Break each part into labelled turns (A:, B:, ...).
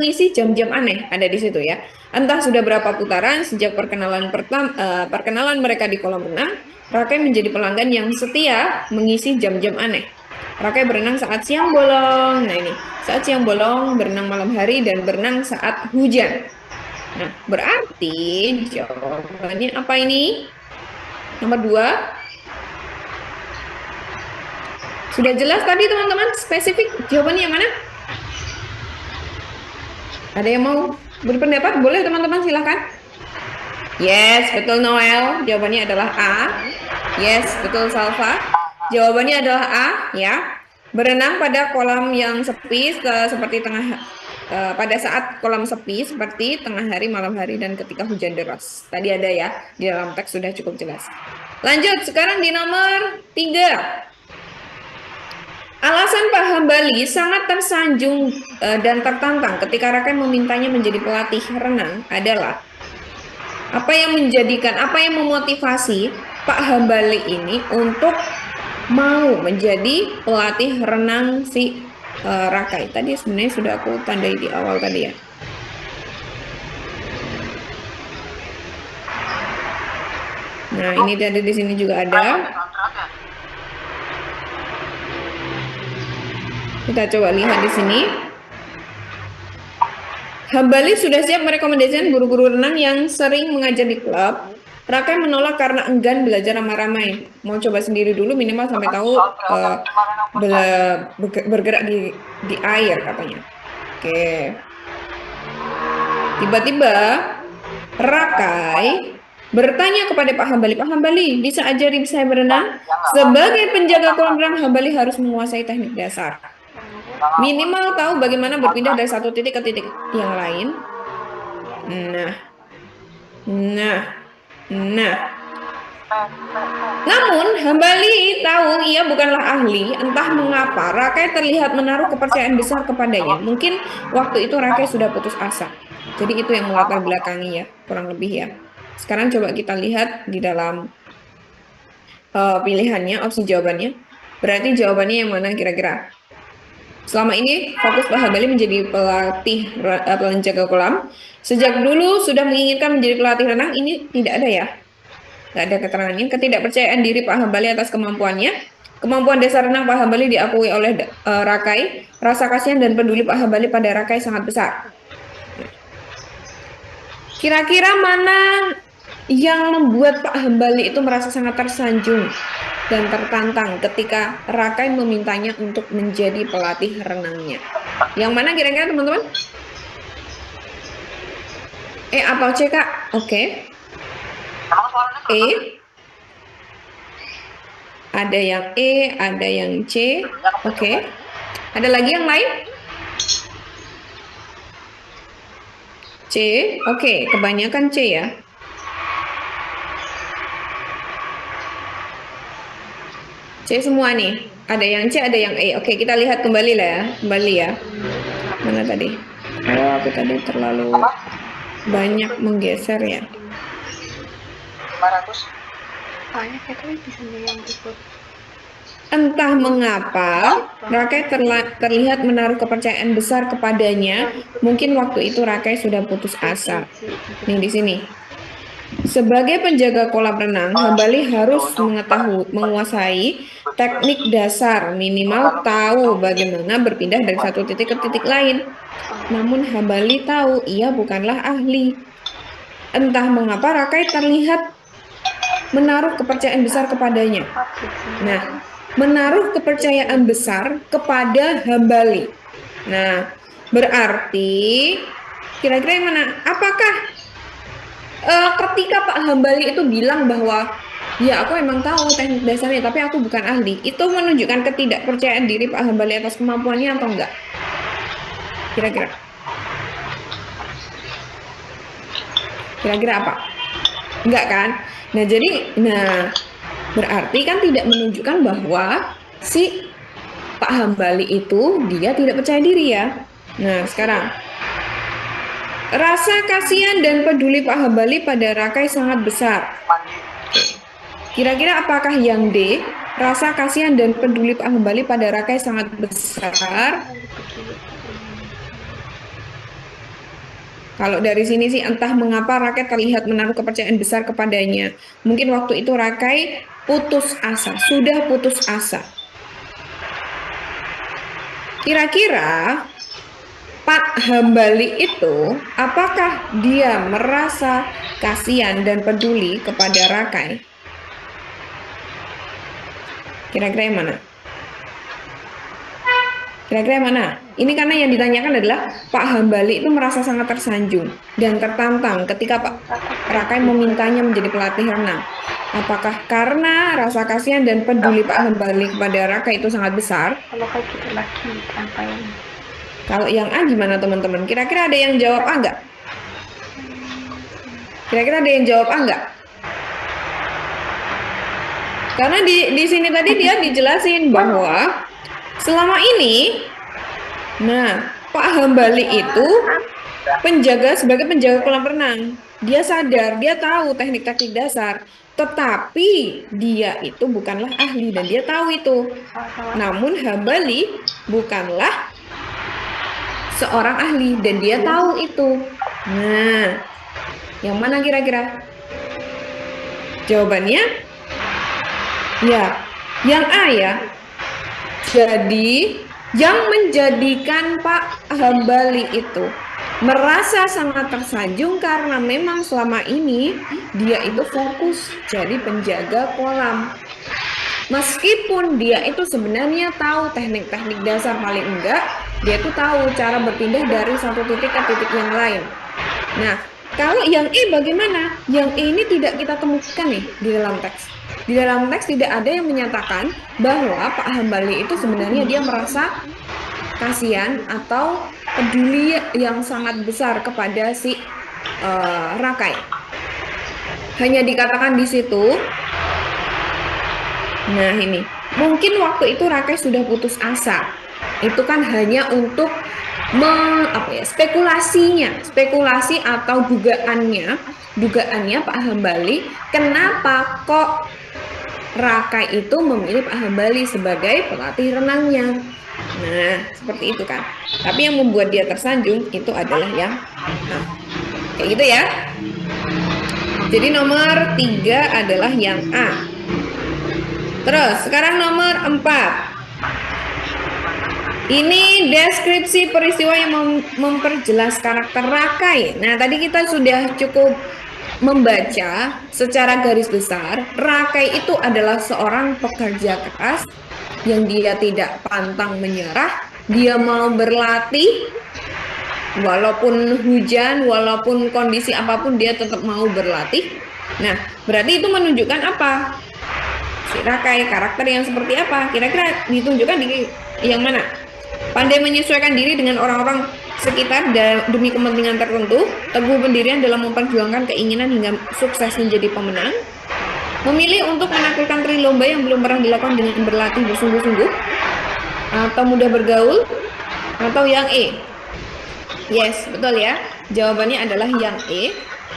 A: mengisi jam-jam aneh ada di situ ya. Entah sudah berapa putaran sejak perkenalan mereka di kolam renang, Rakai menjadi pelanggan yang setia mengisi jam-jam aneh. Rakai berenang saat siang bolong. Nah ini, saat siang bolong, berenang malam hari, dan berenang saat hujan. Nah, berarti jawabannya apa ini? Nomor 2. Sudah jelas tadi teman-teman, spesifik jawabannya yang mana? Ada yang mau berpendapat? Boleh teman-teman silakan. Yes, betul Noel. Jawabannya adalah A. Yes, betul Salva. Jawabannya adalah A, ya. Berenang pada kolam yang sepi seperti pada saat kolam sepi seperti tengah hari, malam hari, dan ketika hujan deras. Tadi ada ya, di dalam teks sudah cukup jelas. Lanjut, sekarang di nomor 3. Alasan Pak Hambali sangat tersanjung dan tertantang ketika Rakai memintanya menjadi pelatih renang adalah apa yang memotivasi Pak Hambali ini untuk mau menjadi pelatih renang si Rakai. Tadi sebenarnya sudah aku tandai di awal tadi ya. Nah, ini tadi di sini juga ada. Kita coba lihat di sini. Hambali sudah siap merekomendasikan guru-guru renang yang sering mengajar di klub. Rakai menolak karena enggan belajar ramai-ramai. Mau coba sendiri dulu minimal sampai tahu bergerak di air katanya. Oke. Tiba-tiba Rakai bertanya kepada Pak Hambali, Pak Hambali, bisa ajari saya berenang? Sebagai penjaga kolam renang, Hambali harus menguasai teknik dasar. Minimal tahu bagaimana berpindah dari satu titik ke titik yang lain. Nah. Namun, Hambali tahu ia bukanlah ahli. Entah mengapa, Rakai terlihat menaruh kepercayaan besar kepadanya. Mungkin waktu itu Rakai sudah putus asa. Jadi itu yang melatar belakangi ya, kurang lebih ya. Sekarang coba kita lihat di dalam pilihannya, opsi jawabannya. Berarti jawabannya yang mana kira-kira? Selama ini fokus Pak Hambali menjadi pelatih penjaga kolam. Sejak dulu sudah menginginkan menjadi pelatih renang, ini tidak ada ya. Tidak ada keterangannya. Ketidakpercayaan diri Pak Hambali atas kemampuannya. Kemampuan dasar renang Pak Hambali diakui oleh Rakai. Rasa kasihan dan peduli Pak Hambali pada Rakai sangat besar. Kira-kira mana yang membuat Pak Hambali itu merasa sangat tersanjung dan tertantang ketika Rakai memintanya untuk menjadi pelatih renangnya? Yang mana kira-kira teman-teman? E atau C, Kak? Oke. E. Ada yang E, ada yang C. Oke. Ada lagi yang lain? C. Oke, kebanyakan C ya. C semua nih. Ada yang C, ada yang E. Oke, kita lihat kembali lah ya. Kembali ya. Mana tadi? Oh, aku tadi terlalu banyak menggeser ya. 500. Entah mengapa, Rakai terlihat menaruh kepercayaan besar kepadanya. Mungkin waktu itu Rakai sudah putus asa. Nih di sini. Sebagai penjaga kolam renang, Hambali harus menguasai teknik dasar, minimal tahu bagaimana berpindah dari satu titik ke titik lain. Namun Hambali tahu ia bukanlah ahli. Entah mengapa Rakai terlihat menaruh kepercayaan besar kepadanya. Nah, menaruh kepercayaan besar kepada Hambali. Nah, berarti kira-kira yang mana? Apakah ketika Pak Hambali itu bilang bahwa ya aku emang tahu teknik dasarnya tapi aku bukan ahli, itu menunjukkan ketidakpercayaan diri Pak Hambali atas kemampuannya atau enggak? Kira-kira apa? Enggak kan? Nah, jadi berarti kan tidak menunjukkan bahwa si Pak Hambali itu dia tidak percaya diri ya. Nah, sekarang rasa kasihan dan peduli Pak Hambali pada Rakai sangat besar. Kira-kira apakah yang D? Rasa kasihan dan peduli Pak Hambali pada Rakai sangat besar. Kalau dari sini sih entah mengapa Rakai terlihat menaruh kepercayaan besar kepadanya. Mungkin waktu itu Rakai putus asa, sudah putus asa. Kira-kira Pak Hambali itu, apakah dia merasa kasihan dan peduli kepada Rakai? Kira-kira yang mana? Kira-kira yang mana? Ini karena yang ditanyakan adalah Pak Hambali itu merasa sangat tersanjung dan tertantang ketika Pak Rakai memintanya menjadi pelatih renang. Apakah karena rasa kasihan dan peduli Pak Hambali kepada Rakai itu sangat besar?
B: Kalau kayak kita laki ngapain?
A: Kalau yang A gimana teman-teman? Kira-kira ada yang jawab A nggak? Kira-kira ada yang jawab A nggak? Karena di sini tadi dia dijelasin bahwa selama ini, nah, Pak Hambali itu sebagai penjaga kolam renang. Dia sadar, dia tahu teknik-teknik dasar, tetapi dia itu bukanlah ahli dan dia tahu itu. Namun Hambali bukanlah seorang ahli dan dia tahu itu. Nah, yang mana kira-kira? Jawabannya ya, yang A ya. Jadi, yang menjadikan Pak Hambali itu merasa sangat tersanjung karena memang selama ini dia itu fokus jadi penjaga kolam. Meskipun dia itu sebenarnya tahu teknik-teknik dasar, paling enggak dia itu tahu cara berpindah dari satu titik ke titik yang lain. Nah, kalau yang E bagaimana? Yang E ini tidak kita temukan nih di dalam teks. Di dalam teks tidak ada yang menyatakan bahwa Pak Hambali itu sebenarnya dia merasa kasihan atau peduli yang sangat besar kepada si Rakai. Hanya dikatakan di situ. Nah ini, mungkin waktu itu Rakai sudah putus asa. Itu kan hanya untuk spekulasi atau dugaannya Pak Hambali, kenapa kok Rakai itu memilih Pak Hambali sebagai pelatih renangnya. Nah, seperti itu kan. Tapi yang membuat dia tersanjung itu adalah yang kayak gitu ya. Jadi nomor 3 adalah yang A. Terus, sekarang nomor 4. Ini deskripsi peristiwa yang memperjelas karakter Rakai. Nah, tadi kita sudah cukup membaca secara garis besar, Rakai itu adalah seorang pekerja keras yang dia tidak pantang menyerah, dia mau berlatih, walaupun hujan, walaupun kondisi apapun dia tetap mau berlatih. Nah, berarti itu menunjukkan apa? Si Rakai, karakter yang seperti apa? Kira-kira ditunjukkan di yang mana? Pandai menyesuaikan diri dengan orang-orang sekitar demi kepentingan tertentu, teguh pendirian dalam memperjuangkan keinginan hingga sukses menjadi pemenang, memilih untuk menaklukkan trilomba yang belum pernah dilakukan dengan berlatih bersungguh-sungguh, atau mudah bergaul, atau yang E. Yes, betul ya. Jawabannya adalah yang E.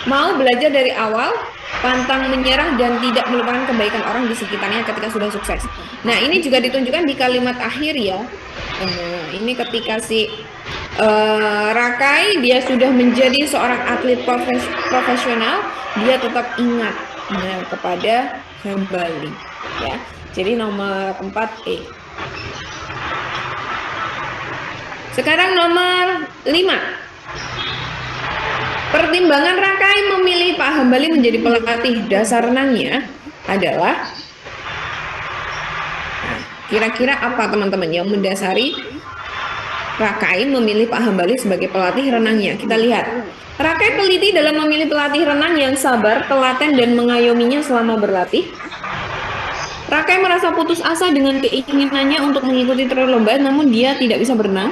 A: Mau belajar dari awal, pantang menyerah dan tidak melupakan kebaikan orang di sekitarnya ketika sudah sukses. Nah, ini juga ditunjukkan di kalimat akhir ya. Ini ketika si Rakai dia sudah menjadi seorang atlet profesional, dia tetap ingat kepada Hambali ya. Jadi nomor 4 E. Sekarang nomor 5. Pertimbangan Rakai memilih Pak Hambali menjadi pelatih dasar renangnya adalah, kira-kira apa teman-teman yang mendasari Rakai memilih Pak Hambali sebagai pelatih renangnya? Kita lihat. Rakai teliti dalam memilih pelatih renang yang sabar, telaten, dan mengayominya selama berlatih. Rakai merasa putus asa dengan keinginannya untuk mengikuti lomba, namun dia tidak bisa berenang.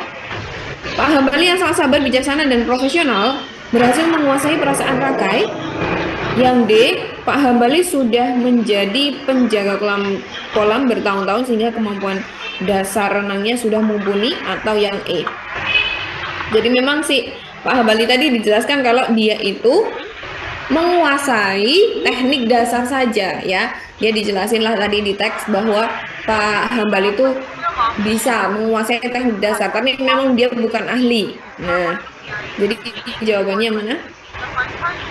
A: Pak Hambali yang sangat sabar, bijaksana, dan profesional berhasil menguasai perasaan Rakai. Yang D, Pak Hambali sudah menjadi penjaga kolam bertahun-tahun sehingga kemampuan dasar renangnya sudah mumpuni, atau yang E. Jadi memang si Pak Hambali tadi dijelaskan kalau dia itu menguasai teknik dasar saja ya. Dia dijelasin lah tadi di teks bahwa Pak Hambali itu bisa menguasai teknik dasar, tapi memang dia bukan ahli. Nah, Jadi jawabannya mana?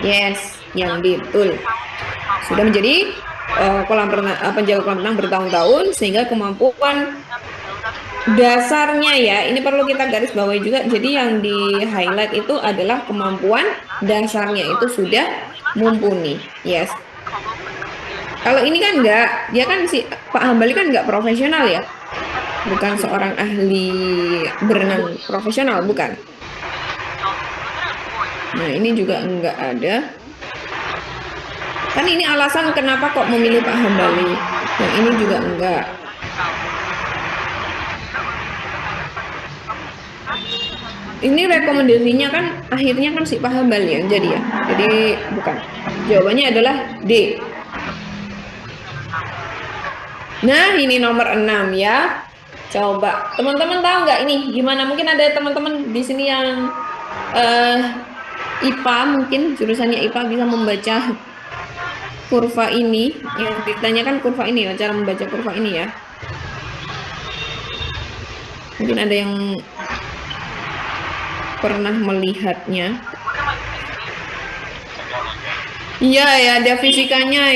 A: Yes, yang betul. Sudah menjadi penjaga kolam renang bertahun-tahun sehingga kemampuan dasarnya ya, ini perlu kita garis bawahi juga. Jadi yang di highlight itu adalah kemampuan dasarnya itu sudah mumpuni. Yes. Kalau ini kan enggak, dia kan si Pak Hambali kan enggak profesional ya. Bukan seorang ahli berenang profesional, bukan. Nah, ini juga enggak ada. Kan ini alasan kenapa kok memilih Pak Hambali. Yang ini juga enggak. Ini rekomendasinya kan akhirnya kan si Pak Hambali yang jadi ya. Jadi bukan. Jawabannya adalah D. Nah, ini nomor 6 ya. Coba, teman-teman tahu nggak ini gimana? Mungkin ada teman-teman di sini yang IPA, mungkin jurusannya IPA bisa membaca kurva ini. Yang ditanyakan kurva ini ya, cara membaca kurva ini ya. Mungkin ada yang pernah melihatnya. Iya ya, ada fisikanya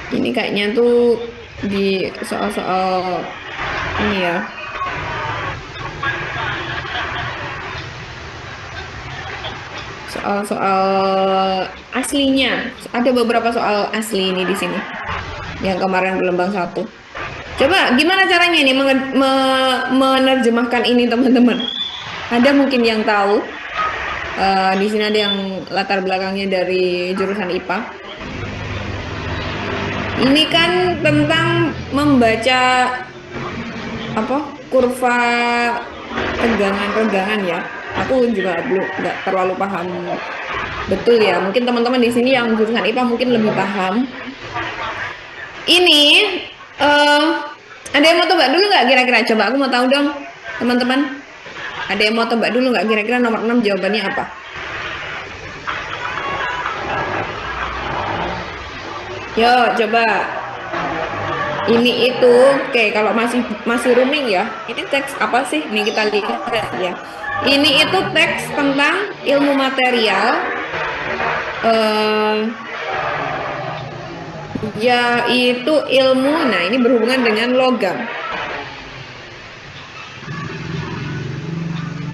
A: Ini kayaknya tuh di soal-soal ini ya. Soal-soal aslinya. Ada beberapa soal asli ini di sini. Yang kemarin gelombang 1. Coba gimana caranya nih menerjemahkan ini teman-teman? Ada mungkin yang tahu. Di sini ada yang latar belakangnya dari jurusan IPA. Ini kan tentang membaca kurva tegangan-tegangan ya. Aku juga belum nggak terlalu paham betul ya. Mungkin teman-teman di sini yang jurusan IPA mungkin lebih paham. Ini ada yang mau tebak dulu nggak kira-kira? Coba aku mau tahu dong, teman-teman. Ada yang mau tebak dulu nggak kira-kira nomor 6 jawabannya apa? Yo, coba. Ini itu, oke, kalau masih rooming ya. Ini teks apa sih? Nih kita lihat ya. Ini itu teks tentang ilmu material. Yaitu ilmu, nah ini berhubungan dengan logam.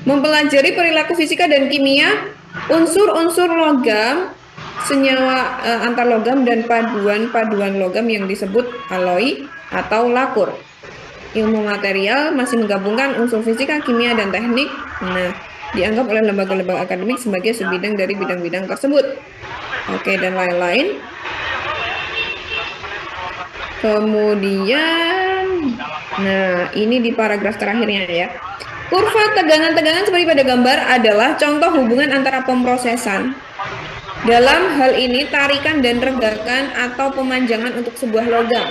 A: Mempelajari perilaku fisika dan kimia, unsur-unsur logam, senyawa antar logam dan paduan logam yang disebut alloy atau lakur. Ilmu material masih menggabungkan unsur fisika, kimia, dan teknik. Nah, dianggap oleh lembaga-lembaga akademik sebagai sebidang dari bidang-bidang tersebut. Oke, dan lain-lain. Kemudian, nah ini di paragraf terakhirnya ya. Kurva tegangan-tegangan seperti pada gambar adalah contoh hubungan antara pemrosesan. Dalam hal ini tarikan dan regakan atau pemanjangan untuk sebuah logam.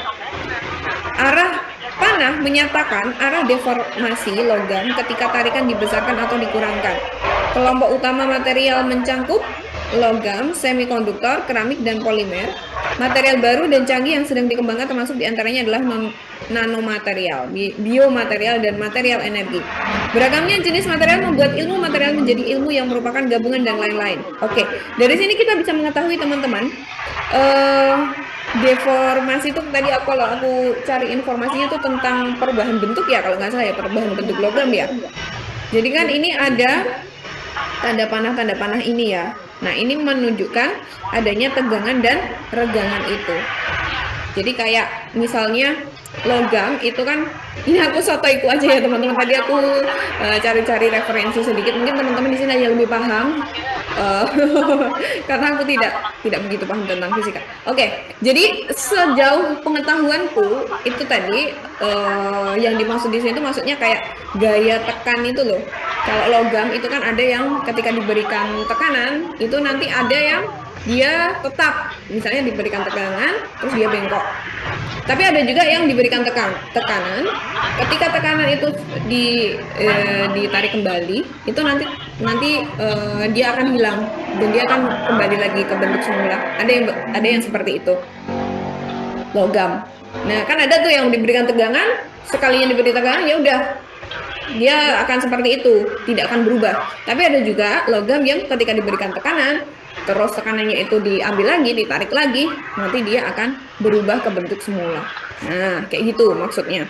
A: Arah panah menyatakan arah deformasi logam ketika tarikan dibesarkan atau dikurangkan. Kelompok utama material mencangkup logam, semikonduktor, keramik, dan polimer. Material baru dan canggih yang sedang dikembangkan termasuk diantaranya adalah nanomaterial, biomaterial, dan material energi. Beragamnya jenis material membuat ilmu material menjadi ilmu yang merupakan gabungan dan lain-lain. Oke, dari sini kita bisa mengetahui teman-teman, deformasi itu tadi kalau aku cari informasinya tuh tentang perubahan bentuk ya, kalau nggak salah ya, perubahan bentuk logam ya. Jadi kan ini ada tanda panah ini ya. Nah, ini menunjukkan adanya tegangan dan regangan itu. Jadi kayak misalnya logam itu kan, ini aku sotoiku aja ya teman-teman. Tadi aku cari-cari referensi sedikit. Mungkin teman-teman di sini yang lebih paham. Karena aku tidak begitu paham tentang fisika. Oke, jadi sejauh pengetahuanku itu tadi yang dimaksud di sini itu maksudnya kayak gaya tekan itu loh. Kalau logam itu kan ada yang ketika diberikan tekanan itu nanti ada yang dia tetap, misalnya diberikan tekanan terus dia bengkok. Tapi ada juga yang diberikan tekanan, ketika tekanan itu ditarik kembali, itu nanti dia akan hilang dan dia akan kembali lagi ke bentuk semula. Ada yang seperti itu. Logam. Nah, kan ada tuh yang diberikan tegangan, sekalinya diberi tegangan ya udah dia akan seperti itu, tidak akan berubah. Tapi ada juga logam yang ketika diberikan tekanan, terus tekanannya itu diambil lagi, ditarik lagi, nanti dia akan berubah ke bentuk semula. Nah, kayak gitu maksudnya.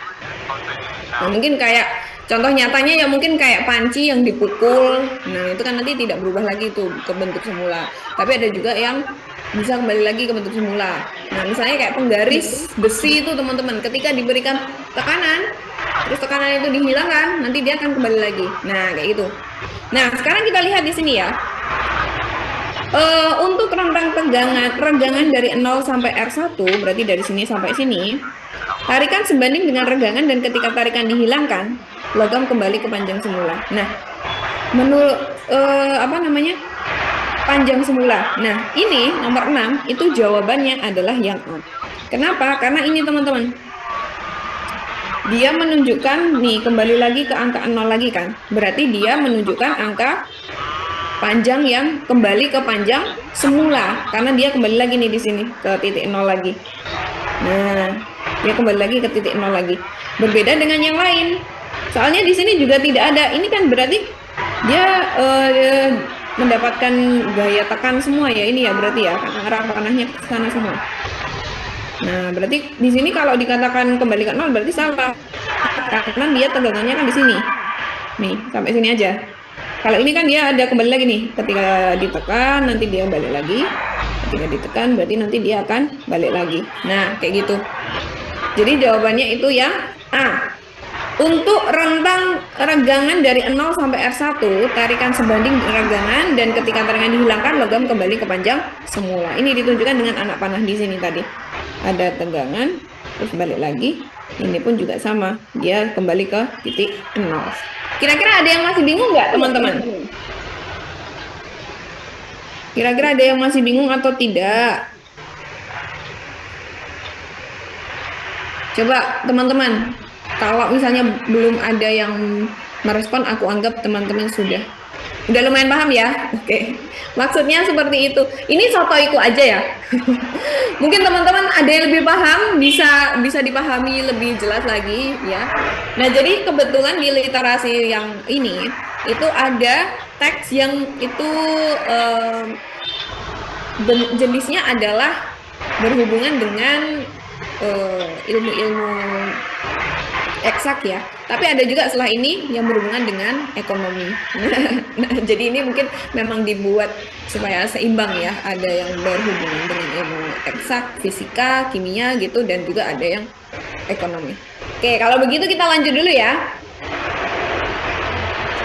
A: Nah, mungkin kayak contoh nyatanya ya mungkin kayak panci yang dipukul. Nah, itu kan nanti tidak berubah lagi tuh ke bentuk semula. Tapi ada juga yang bisa kembali lagi ke bentuk semula. Nah, misalnya kayak penggaris besi itu teman-teman, ketika diberikan tekanan, terus tekanan itu dihilangkan, nanti dia akan kembali lagi. Nah, kayak gitu. Nah, sekarang kita lihat di sini ya. Untuk rentang regangan dari 0 sampai R1, berarti dari sini sampai sini, tarikan sebanding dengan regangan dan ketika tarikan dihilangkan, logam kembali ke panjang semula. Nah, menurut apa namanya? Panjang semula. Nah, ini nomor 6 itu jawabannya adalah yang A. Kenapa? Karena ini teman-teman. Dia menunjukkan nih kembali lagi ke angka 0 lagi kan. Berarti dia menunjukkan angka panjang yang kembali ke panjang semula karena dia kembali lagi nih di sini ke titik 0 lagi. Nah, dia kembali lagi ke titik 0 lagi. Berbeda dengan yang lain. Soalnya di sini juga tidak ada. Ini kan berarti dia mendapatkan gaya tekan semua ya ini ya berarti ya karena arah panahnya ke sana semua. Nah, berarti di sini kalau dikatakan kembali ke 0 berarti salah. Karena dia tegangannya kan di sini. Nih, sampai sini aja. Kalau ini kan dia ada kembali lagi nih. Ketika ditekan nanti dia balik lagi. Ketika ditekan berarti nanti dia akan balik lagi. Nah, kayak gitu. Jadi jawabannya itu yang A. Untuk rentang regangan dari 0 sampai R1, tarikan sebanding regangan dan ketika tarikan dihilangkan, logam kembali ke panjang semula. Ini ditunjukkan dengan anak panah di sini tadi. Ada tegangan, terus balik lagi. Ini pun juga sama, dia kembali ke titik 0. Kira-kira ada yang masih bingung nggak, teman-teman? Kira-kira ada yang masih bingung atau tidak? Coba teman-teman, kalau misalnya belum ada yang merespon, aku anggap teman-teman sudah lumayan paham ya. Oke, maksudnya seperti itu. Ini sotoiku aja ya. Mungkin teman-teman ada yang lebih paham, bisa dipahami lebih jelas lagi ya. Nah, jadi kebetulan di literasi yang ini itu ada teks yang itu jenisnya adalah berhubungan dengan ilmu-ilmu eksak ya. Tapi ada juga setelah ini yang berhubungan dengan ekonomi. Nah, jadi ini mungkin memang dibuat supaya seimbang ya. Ada yang berhubungan dengan ilmu eksak, fisika, kimia gitu, dan juga ada yang ekonomi. Oke, kalau begitu kita lanjut dulu ya.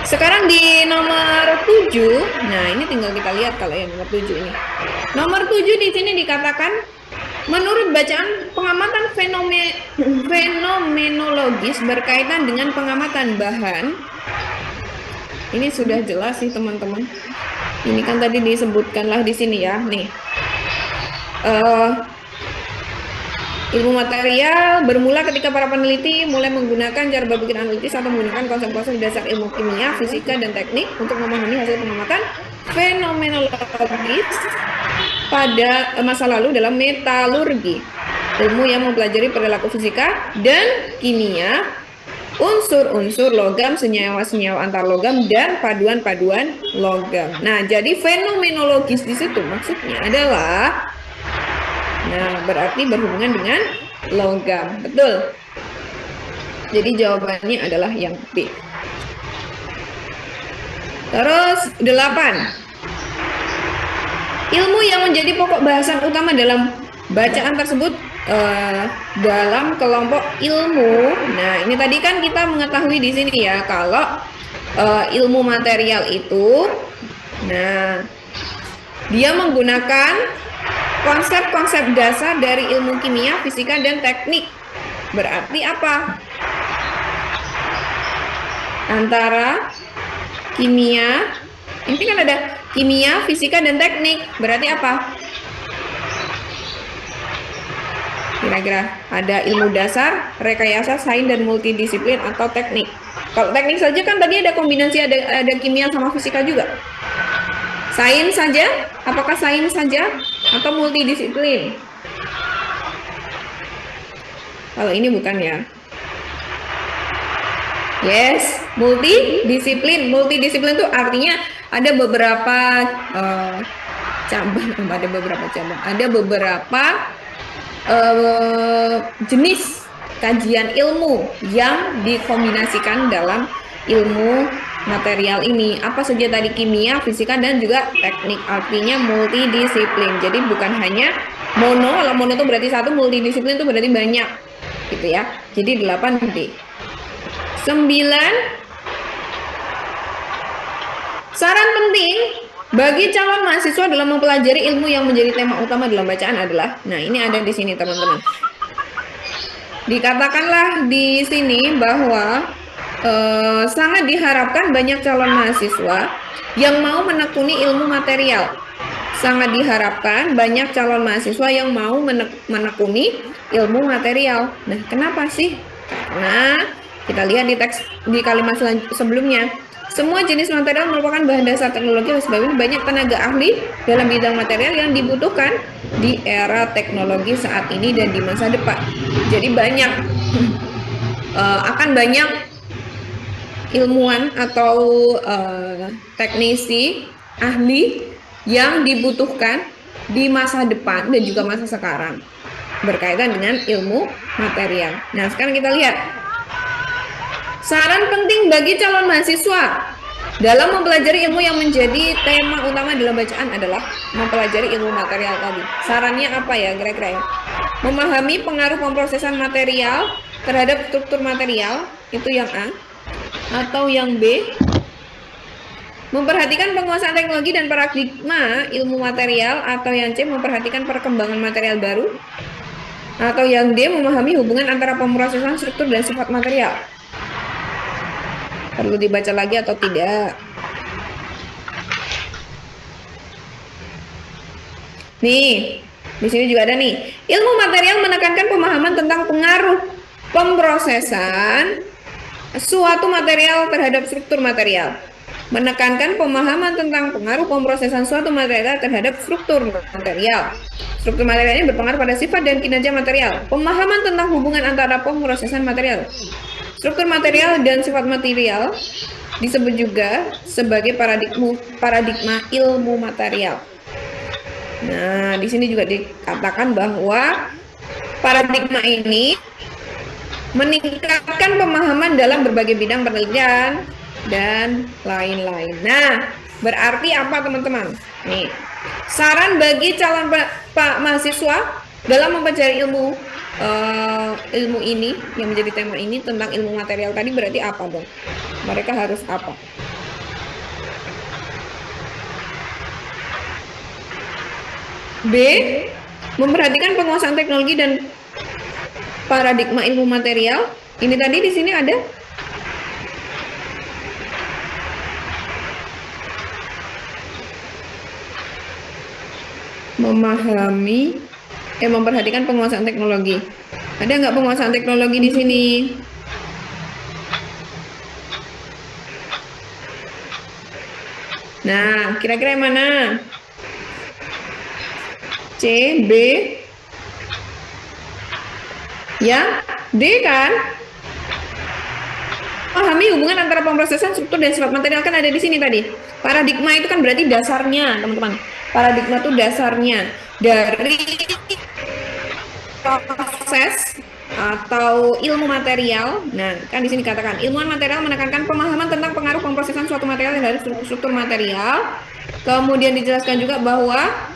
A: Sekarang di nomor 7. Nah, ini tinggal kita lihat kalau yang nomor 7 ini. Nomor 7 di sini dikatakan menurut bacaan pengamatan fenomenologis berkaitan dengan pengamatan bahan. Ini sudah jelas sih teman-teman. Ini kan tadi disebutkanlah di sini ya, nih. Ilmu material bermula ketika para peneliti mulai menggunakan cara berpikir analitis atau menggunakan konsep-konsep dasar ilmu kimia, fisika, dan teknik untuk memahami hasil pengamatan fenomenologis pada masa lalu dalam metalurgi, ilmu yang mempelajari perilaku fisika dan kimia, unsur-unsur logam, senyawa-senyawa antar logam, dan paduan-paduan logam. Nah, jadi fenomenologis di situ maksudnya adalah, nah, berarti berhubungan dengan logam. Betul. Jadi jawabannya adalah yang B. Terus 8. Ilmu yang menjadi pokok bahasan utama dalam bacaan tersebut dalam kelompok ilmu. Nah, ini tadi kan kita mengetahui di sini ya kalau ilmu material itu, nah, dia menggunakan konsep-konsep dasar dari ilmu kimia, fisika, dan teknik. Berarti apa? Antara kimia, ini kan ada kimia, fisika, dan teknik. Berarti apa? Kira-kira ada ilmu dasar, rekayasa, sains, dan multidisiplin atau teknik. Kalau teknik saja kan tadi ada kombinasi, ada kimia sama fisika juga. Sains saja? Apakah sains saja atau multidisiplin? Kalau ini bukan ya. Yes, multidisiplin. Multidisiplin itu artinya ada beberapa cabang, ada beberapa jenis kajian ilmu yang dikombinasikan dalam ilmu material ini. Apa saja tadi? Kimia, fisika, dan juga teknik. Artinya multidisiplin. Jadi bukan hanya mono, kalau mono itu berarti satu, multidisiplin itu berarti banyak. Gitu ya. Jadi 8D. 9. Saran penting bagi calon mahasiswa dalam mempelajari ilmu yang menjadi tema utama dalam bacaan adalah, nah ini ada di sini teman-teman. Dikatakanlah di sini bahwa sangat diharapkan banyak calon mahasiswa yang mau menekuni ilmu material. Sangat diharapkan banyak calon mahasiswa yang mau menekuni ilmu material. Nah, kenapa sih? Karena kita lihat di teks di kalimat sebelumnya. Semua jenis material merupakan bahan dasar teknologi, oleh sebab ini banyak tenaga ahli dalam bidang material yang dibutuhkan di era teknologi saat ini dan di masa depan. Jadi akan banyak ilmuwan atau teknisi ahli yang dibutuhkan di masa depan dan juga masa sekarang berkaitan dengan ilmu material. Nah, sekarang kita lihat. Saran penting bagi calon mahasiswa dalam mempelajari ilmu yang menjadi tema utama dalam bacaan adalah mempelajari ilmu material tadi. Sarannya apa ya kira-kira ya? Memahami pengaruh pemrosesan material terhadap struktur material, itu yang A. Atau yang B, memperhatikan penguasaan teknologi dan paradigma ilmu material. Atau yang C, memperhatikan perkembangan material baru. Atau yang D, memahami hubungan antara pemrosesan struktur dan sifat material. Perlu dibaca lagi atau tidak? Nih, di sini juga ada nih. Ilmu material menekankan pemahaman tentang pengaruh pemrosesan suatu material terhadap struktur material. Menekankan pemahaman tentang pengaruh pemrosesan suatu material terhadap struktur material. Struktur material ini berpengaruh pada sifat dan kinerja material. Pemahaman tentang hubungan antara pemrosesan material, struktur material dan sifat material disebut juga sebagai paradigma ilmu material. Nah, di sini juga dikatakan bahwa paradigma ini meningkatkan pemahaman dalam berbagai bidang penelitian dan lain-lain. Nah, berarti apa teman-teman? Nih, saran bagi calon Pak mahasiswa dalam mempelajari ilmu ini yang menjadi tema ini tentang ilmu material tadi berarti apa dong? Mereka harus apa? B, memperhatikan penguasaan teknologi dan paradigma ilmu material. Ini tadi di sini ada memperhatikan penguasaan teknologi. Ada nggak penguasaan teknologi di sini? Nah, kira-kira yang mana? C, B, ya, D kan? Pahami hubungan antara pemrosesan struktur dan sifat material kan ada di sini tadi. Paradigma itu kan berarti dasarnya, teman-teman. Paradigma itu dasarnya dari proses atau ilmu material. Nah, kan di sini katakan ilmuwan material menekankan pemahaman tentang pengaruh pemrosesan suatu material dari struktur material. Kemudian dijelaskan juga bahwa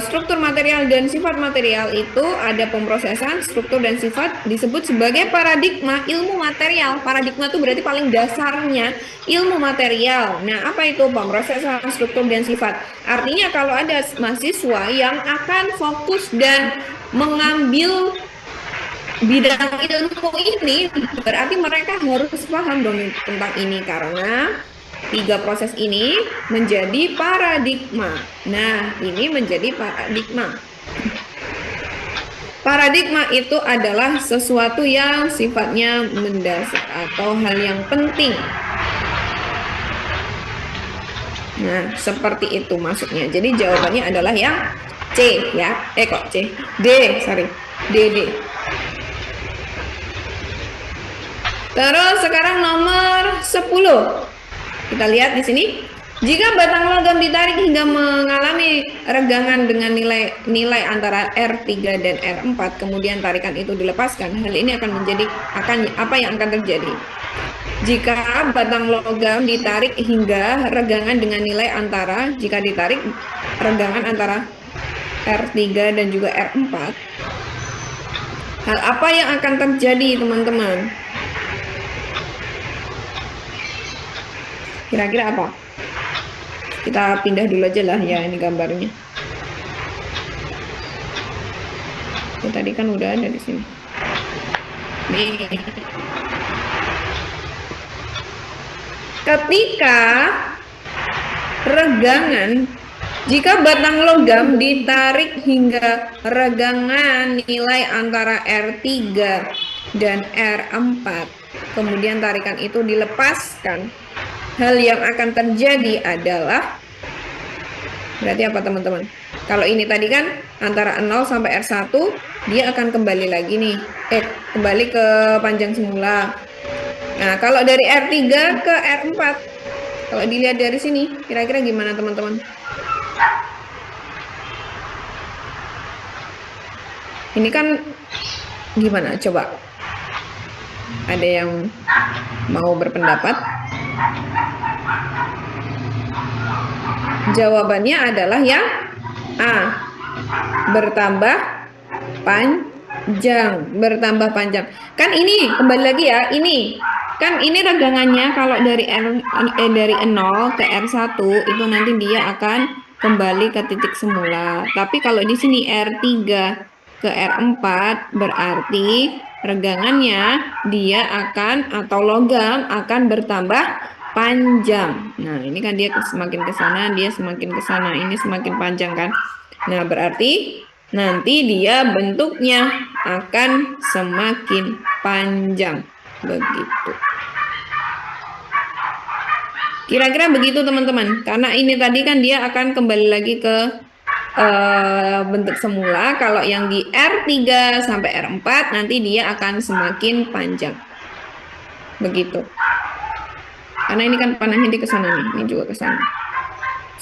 A: struktur material dan sifat material itu ada pemrosesan, struktur dan sifat disebut sebagai paradigma ilmu material. Paradigma itu berarti paling dasarnya ilmu material. Nah, apa itu pemrosesan, struktur dan sifat? Artinya kalau ada mahasiswa yang akan fokus dan mengambil bidang ilmu ini, berarti mereka harus paham dong tentang ini karena 3 proses ini menjadi paradigma. Nah, ini menjadi paradigma. Paradigma itu adalah sesuatu yang sifatnya mendasar atau hal yang penting. Nah, seperti itu maksudnya. Jadi jawabannya adalah yang C ya. Kok C? D, sorry. D. Terus sekarang nomor 10. Kita lihat di sini. Jika batang logam ditarik hingga mengalami regangan dengan nilai antara R3 dan R4, kemudian tarikan itu dilepaskan, hal ini akan apa yang akan terjadi? Jika batang logam ditarik hingga regangan dengan nilai jika ditarik regangan antara R3 dan juga R4, hal apa yang akan terjadi, teman-teman? Kira-kira apa? Kita pindah dulu aja lah ya, ini gambarnya. Ya, tadi kan udah ada di sini. Nih. Ketika regangan, jika batang logam ditarik hingga regangan nilai antara R3 dan R4, kemudian tarikan itu dilepaskan, hal yang akan terjadi adalah, berarti apa teman-teman? Kalau ini tadi kan antara 0 sampai R1, dia akan kembali lagi nih. Kembali ke panjang semula. Nah, kalau dari R3 ke R4, kalau dilihat dari sini, kira-kira gimana teman-teman? Ini kan gimana? Coba. Ada yang mau berpendapat? Jawabannya adalah yang A. Bertambah panjang. Kan ini kembali lagi ya, ini kan ini regangannya kalau dari dari 0 ke R1 itu nanti dia akan kembali ke titik semula. Tapi kalau di sini R3 ke R4 berarti regangannya dia atau logam akan bertambah panjang. Nah, ini kan dia semakin ke sana, dia semakin ke sana, ini semakin panjang kan. Nah, berarti nanti dia bentuknya akan semakin panjang. Begitu. Kira-kira begitu teman-teman. Karena ini tadi kan dia akan kembali lagi ke bentuk semula. Kalau yang di R3 sampai R4 nanti dia akan semakin panjang. Begitu. Karena ini kan panahnya di ke sana nih, ini juga ke sana.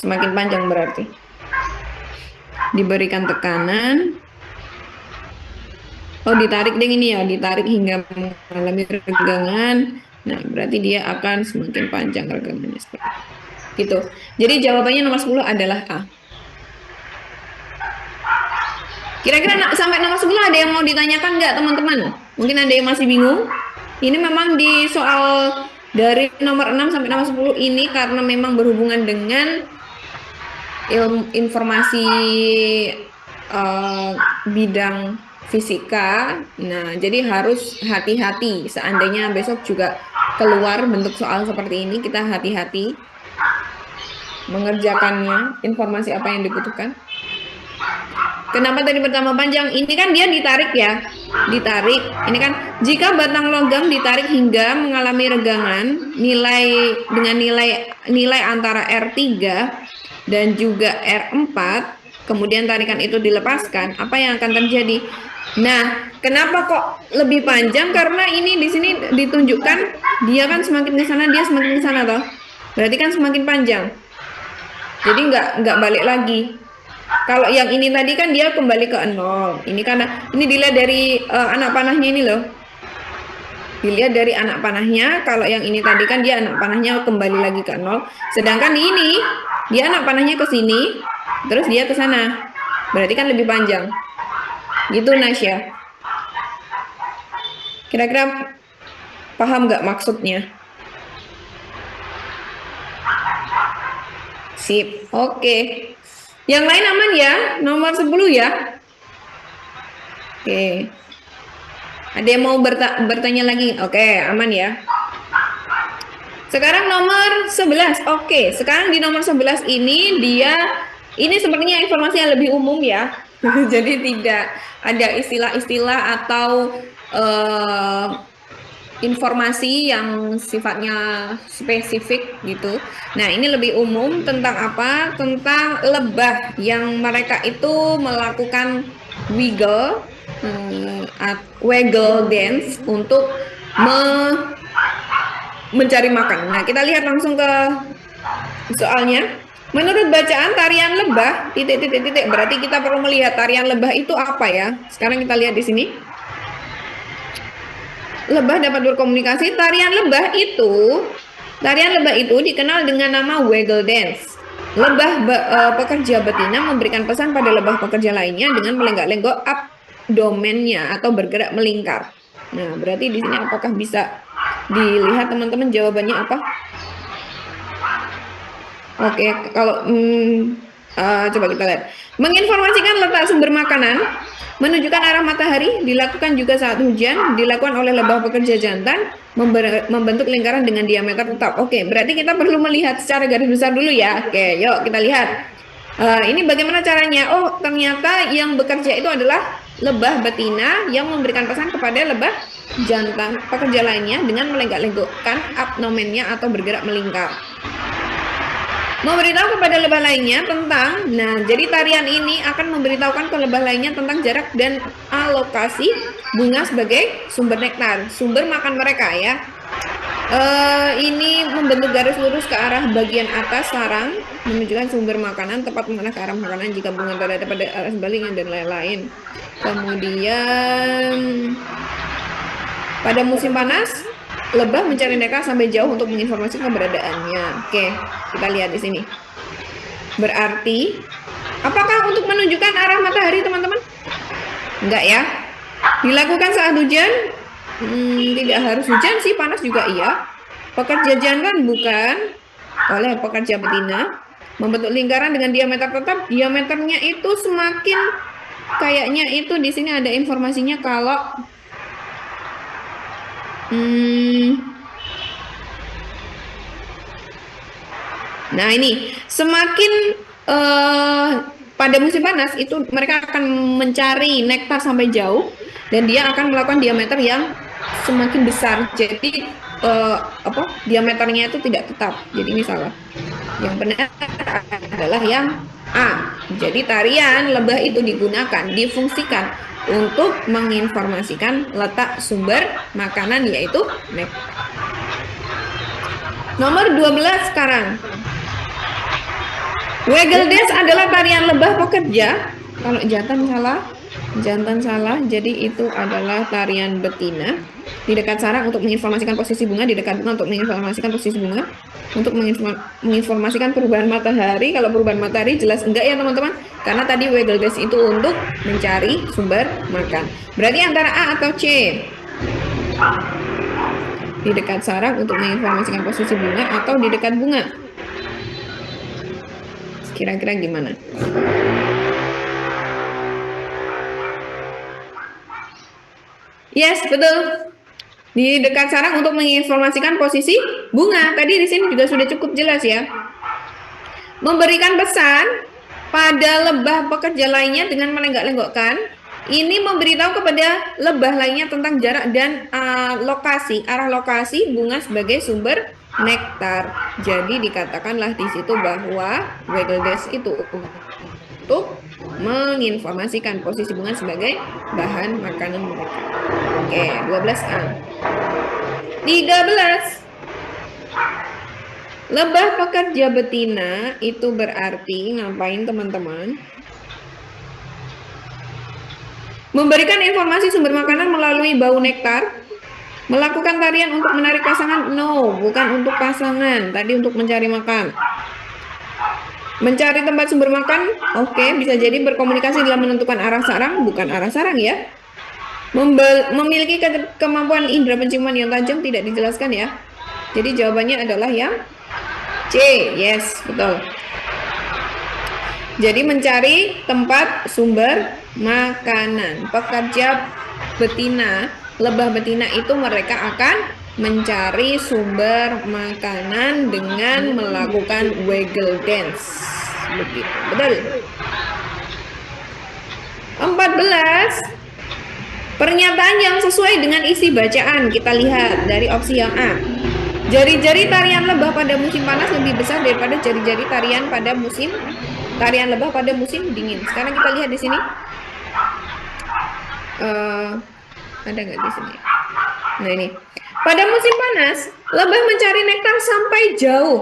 A: Semakin panjang berarti. Diberikan tekanan. Oh, ditarik deh ini ya, ditarik hingga mengalami regangan. Nah, berarti dia akan semakin panjang regangannya seperti itu. Gitu. Jadi jawabannya nomor 10 adalah A. Kira-kira sampai nomor 10 ada yang mau ditanyakan nggak teman-teman? Mungkin ada yang masih bingung. Ini memang di soal dari nomor 6 sampai nomor 10 ini karena memang berhubungan dengan informasi bidang fisika. Nah, jadi harus hati-hati. Seandainya besok juga keluar bentuk soal seperti ini, kita hati-hati mengerjakannya, informasi apa yang dibutuhkan. Kenapa tadi pertama panjang? Ini kan dia ditarik ya. Ditarik. Ini kan jika batang logam ditarik hingga mengalami regangan dengan nilai antara R3 dan juga R4, kemudian tarikan itu dilepaskan, apa yang akan terjadi? Nah, kenapa kok lebih panjang? Karena ini di sini ditunjukkan dia kan semakin ke sana, dia semakin ke sana toh. Berarti kan semakin panjang. Jadi nggak balik lagi. Kalau yang ini tadi kan dia kembali ke 0. Ini karena ini dilihat dari anak panahnya ini loh. Dilihat dari anak panahnya, kalau yang ini tadi kan dia anak panahnya kembali lagi ke 0. Sedangkan ini dia anak panahnya ke sini, terus dia ke sana. Berarti kan lebih panjang. Gitu Nasya. Kira-kira paham nggak maksudnya? Sip. Oke. Yang lain aman ya? Nomor 10 ya? Oke. Ada yang mau bertanya lagi? Oke, aman ya. Sekarang nomor 11. Oke, sekarang di nomor 11 ini ini sepertinya informasi yang lebih umum ya. Jadi tidak ada istilah-istilah atau informasi yang sifatnya spesifik gitu. Nah, ini lebih umum tentang apa? Tentang lebah yang mereka itu melakukan wiggle dance untuk mencari makan. Nah, kita lihat langsung ke soalnya. Menurut bacaan tarian lebah, titik, berarti kita perlu melihat tarian lebah itu apa ya. Sekarang kita lihat di sini. Lebah dapat berkomunikasi. Tarian lebah itu dikenal dengan nama waggle dance. Pekerja betina memberikan pesan pada lebah pekerja lainnya dengan melenggak-lenggok abdomennya atau bergerak melingkar. Nah, berarti di sini apakah bisa dilihat teman-teman jawabannya apa? Oke, kalau coba kita lihat. Menginformasikan letak sumber makanan, menunjukkan arah matahari, dilakukan juga saat hujan, dilakukan oleh lebah pekerja jantan, membentuk lingkaran dengan diameter tetap. Oke, berarti kita perlu melihat secara garis besar dulu ya. Oke, yuk kita lihat. Ini bagaimana caranya? Oh, ternyata yang bekerja itu adalah lebah betina yang memberikan pesan kepada lebah jantan pekerja lainnya dengan melenggak-lenggokkan abdomennya atau bergerak melingkar. Memberitahu kepada lebah lainnya tentang, nah jadi tarian ini akan memberitahukan ke lebah lainnya tentang jarak dan alokasi bunga sebagai sumber nektar, sumber makan mereka ya. Ini membentuk garis lurus ke arah bagian atas sarang, menunjukkan sumber makanan, tepat mengarah ke arah makanan jika bunga berada pada arah sebaliknya dan lain-lain. Kemudian pada musim panas, lebah mencari nektar sampai jauh untuk menginformasikan keberadaannya. Oke, kita lihat di sini. Berarti, apakah untuk menunjukkan arah matahari, teman-teman? Enggak ya. Dilakukan saat hujan? Tidak harus hujan sih, panas juga iya. Pekerja jantan bukan, oleh pekerja betina. Membentuk lingkaran dengan diameter tetap. Diameternya itu semakin, kayaknya itu di sini ada informasinya kalau nah ini semakin pada musim panas itu mereka akan mencari nektar sampai jauh dan dia akan melakukan diameter yang semakin besar. Jadi diameternya itu tidak tetap. Jadi ini salah. Yang benar adalah yang A. Jadi tarian lebah itu difungsikan untuk menginformasikan letak sumber makanan yaitu nektar. Nomor 12 sekarang. Waggle dance adalah tarian lebah pekerja. Kalau jantan salah. Jadi itu adalah tarian betina. Di dekat sarang untuk menginformasikan posisi bunga, di dekat bunga untuk menginformasikan posisi bunga, untuk menginformasikan perubahan matahari. Kalau perubahan matahari jelas enggak ya teman-teman, karena tadi waggle dance itu untuk mencari sumber makan. Berarti antara A atau C. Di dekat sarang untuk menginformasikan posisi bunga atau di dekat bunga. Kira-kira gimana? Yes, betul. Di dekat sarang untuk menginformasikan posisi bunga. Tadi di sini juga sudah cukup jelas ya. Memberikan pesan pada lebah pekerja lainnya dengan melenggak-lenggokkan. Ini memberitahu kepada lebah lainnya tentang jarak dan arah lokasi bunga sebagai sumber nektar. Jadi dikatakanlah di situ bahwa waggle dance itu untuk menginformasikan posisi bunga sebagai bahan makanan mereka. Oke, 12A. 13. Lebah pekerja betina itu berarti ngapain teman-teman? Memberikan informasi sumber makanan melalui bau nektar. Melakukan tarian untuk menarik pasangan? No, bukan untuk pasangan. Tadi untuk mencari makan. Mencari tempat sumber makan? Oke, bisa jadi berkomunikasi dalam menentukan arah sarang. Bukan arah sarang ya. Memiliki kemampuan indera penciuman yang tajam tidak dijelaskan ya. Jadi jawabannya adalah yang C. Yes, betul. Jadi mencari tempat sumber makanan. Pekerja betina, lebah betina itu mereka akan mencari sumber makanan dengan melakukan waggle dance. Begitu, betul. 14. Pernyataan yang sesuai dengan isi bacaan. Kita lihat dari opsi yang A. Jari-jari tarian lebah pada musim panas lebih besar daripada jari-jari tarian lebah pada musim dingin. Sekarang kita lihat di sini. Ada nggak di sini? Nah ini. Pada musim panas, lebah mencari nektar sampai jauh.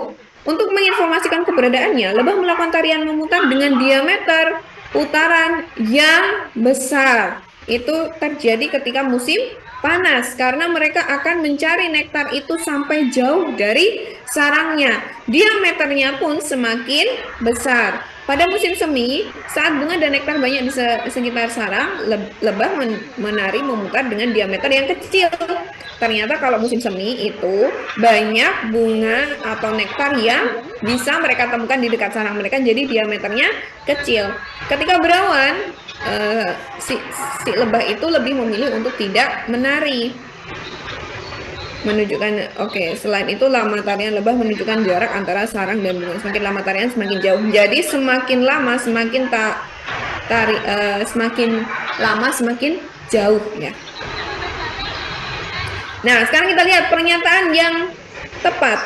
A: Untuk menginformasikan keberadaannya, lebah melakukan tarian memutar dengan diameter putaran yang besar. Itu terjadi ketika musim panas karena mereka akan mencari nektar itu sampai jauh dari sarangnya. Diameternya pun semakin besar. Pada musim semi, saat bunga dan nektar banyak di sekitar sarang, lebah menari memutar dengan diameter yang kecil. Ternyata kalau musim semi itu banyak bunga atau nektar yang bisa mereka temukan di dekat sarang mereka, jadi diameternya kecil. Ketika berawan, si lebah itu lebih memilih untuk tidak menari. Menunjukkan, oke, selain itu lama tarian lebah menunjukkan jarak antara sarang dan bunga. Semakin lama tarian semakin jauh. Jadi semakin lama semakin lama semakin jauh ya. Nah, sekarang kita lihat pernyataan yang tepat,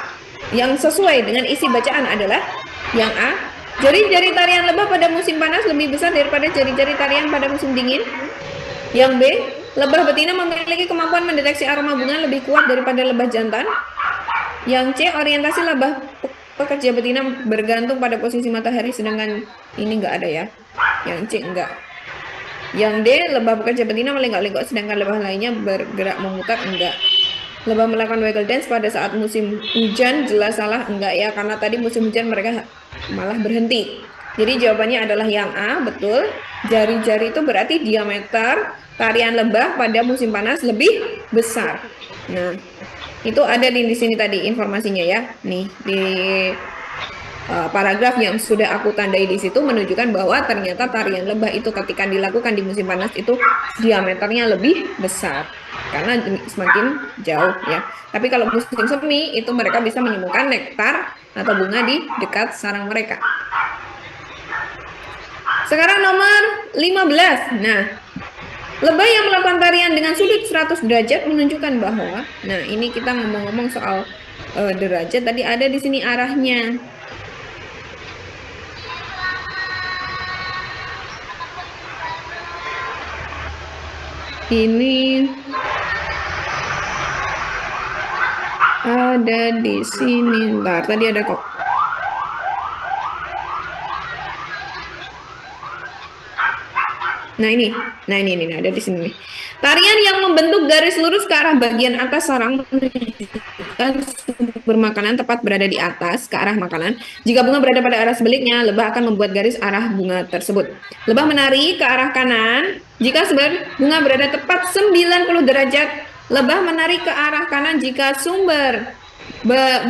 A: yang sesuai dengan isi bacaan adalah yang A. Jari-jari tarian lebah pada musim panas lebih besar daripada jari-jari tarian pada musim dingin. Yang B. Lebah betina memiliki kemampuan mendeteksi aroma bunga lebih kuat daripada lebah jantan. Yang C. Orientasi lebah pekerja betina bergantung pada posisi matahari, sedangkan ini enggak ada ya. Yang C enggak. Yang D. Lebah pekerja betina melenggak-lenggok sedangkan lebah lainnya bergerak memutar enggak. Lebah melakukan waggle dance pada saat musim hujan jelas salah enggak ya, karena tadi musim hujan mereka malah berhenti. Jadi jawabannya adalah yang A, betul. Jari-jari itu berarti diameter tarian lebah pada musim panas lebih besar. Nah, itu ada di sini tadi informasinya ya. Nih di paragraf yang sudah aku tandai di situ menunjukkan bahwa ternyata tarian lebah itu ketika dilakukan di musim panas itu diameternya lebih besar karena semakin jauh ya. Tapi kalau musim semi itu mereka bisa menemukan nektar atau bunga di dekat sarang mereka. Sekarang nomor 15. Nah, lebah yang melakukan tarian dengan sudut 100 derajat menunjukkan bahwa, nah ini kita ngomong-ngomong soal derajat, tadi ada di sini arahnya. Ini ada di sini. Bentar, tadi ada kok. Nah ini ada di sini nih. Tarian yang membentuk garis lurus ke arah bagian atas sarang menunjukkan sumber makanan tepat berada di atas ke arah makanan. Jika bunga berada pada arah sebaliknya, lebah akan membuat garis arah bunga tersebut. Lebah menari ke arah kanan. Jika sumber bunga berada tepat 90 derajat, lebah menari ke arah kanan jika sumber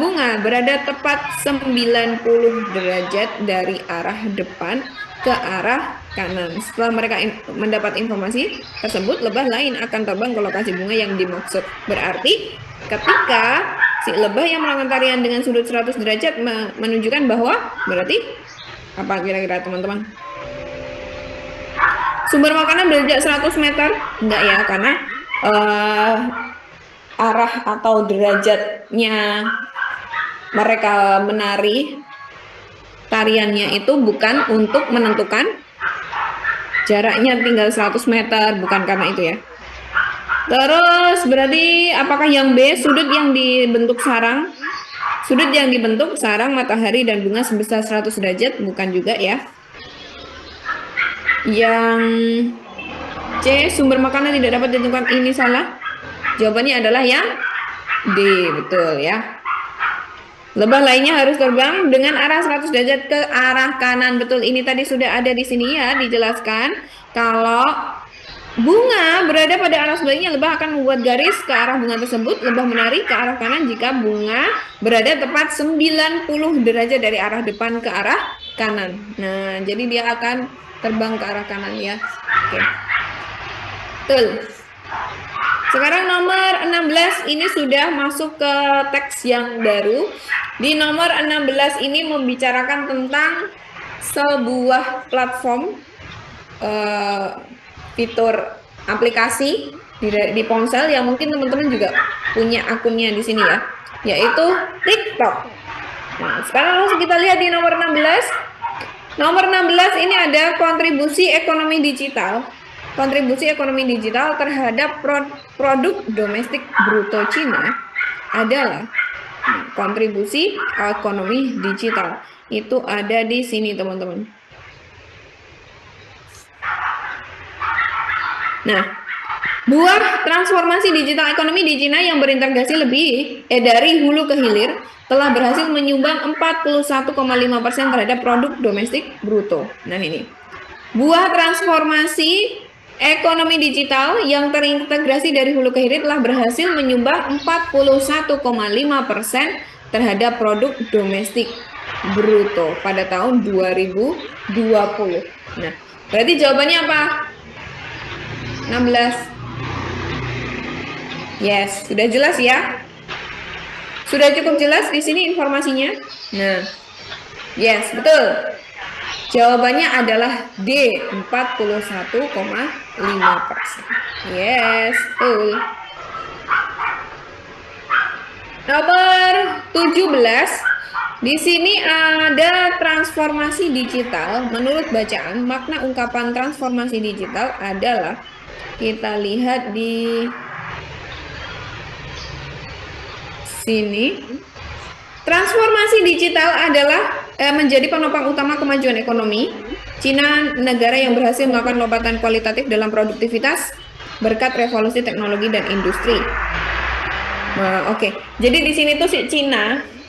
A: bunga berada tepat 90 derajat dari arah depan ke arah kanan. Setelah mereka mendapat informasi tersebut, lebah lain akan terbang ke lokasi bunga yang dimaksud. Berarti ketika si lebah yang melakukan tarian dengan sudut 100 derajat menunjukkan bahwa berarti apa kira-kira teman-teman? Sumber makanan berjarak 100 meter? Enggak ya, karena arah atau derajatnya mereka menari tariannya itu bukan untuk menentukan jaraknya tinggal 100 meter, bukan karena itu ya. Terus berarti apakah yang B, sudut yang dibentuk sarang? Sudut yang dibentuk sarang, matahari, dan bunga sebesar 100 derajat, bukan juga ya. Yang C, sumber makanan tidak dapat ditentukan, ini salah. Jawabannya adalah yang D, betul ya. Lebah lainnya harus terbang dengan arah 100 derajat ke arah kanan. Betul, ini tadi sudah ada di sini ya, dijelaskan. Kalau bunga berada pada arah sebaliknya, lebah akan membuat garis ke arah bunga tersebut. Lebah menari ke arah kanan jika bunga berada tepat 90 derajat dari arah depan ke arah kanan. Nah, jadi dia akan terbang ke arah kanan ya. Oke. Betul. Sekarang nomor 16 ini sudah masuk ke teks yang baru. Di nomor 16 ini membicarakan tentang sebuah platform fitur aplikasi di ponsel yang mungkin teman-teman juga punya akunnya di sini ya, yaitu TikTok. Nah, sekarang langsung kita lihat di nomor 16. Nomor 16 ini ada kontribusi ekonomi digital. kontribusi ekonomi digital terhadap produk domestik bruto Cina adalah kontribusi ekonomi digital. Itu ada di sini, teman-teman. Nah, buah transformasi digital ekonomi di Cina yang berintegrasi dari hulu ke hilir telah berhasil menyumbang 41,5% terhadap produk domestik bruto. Nah, ini. Buah transformasi ekonomi digital yang terintegrasi dari hulu ke hilir telah berhasil menyumbang 41,5% terhadap produk domestik bruto pada tahun 2020. Nah, berarti jawabannya apa? 16. Yes, sudah jelas ya? Sudah cukup jelas di sini informasinya? Nah, yes, betul. Jawabannya adalah D, 41,5%. Yes, betul. Nomor 17. Di sini ada transformasi digital. Menurut bacaan, makna ungkapan transformasi digital adalah, kita lihat di sini. Transformasi digital adalah menjadi penopang utama kemajuan ekonomi. Cina negara yang berhasil melakukan lompatan kualitatif dalam produktivitas berkat revolusi teknologi dan industri. Nah, oke. Jadi di sini tuh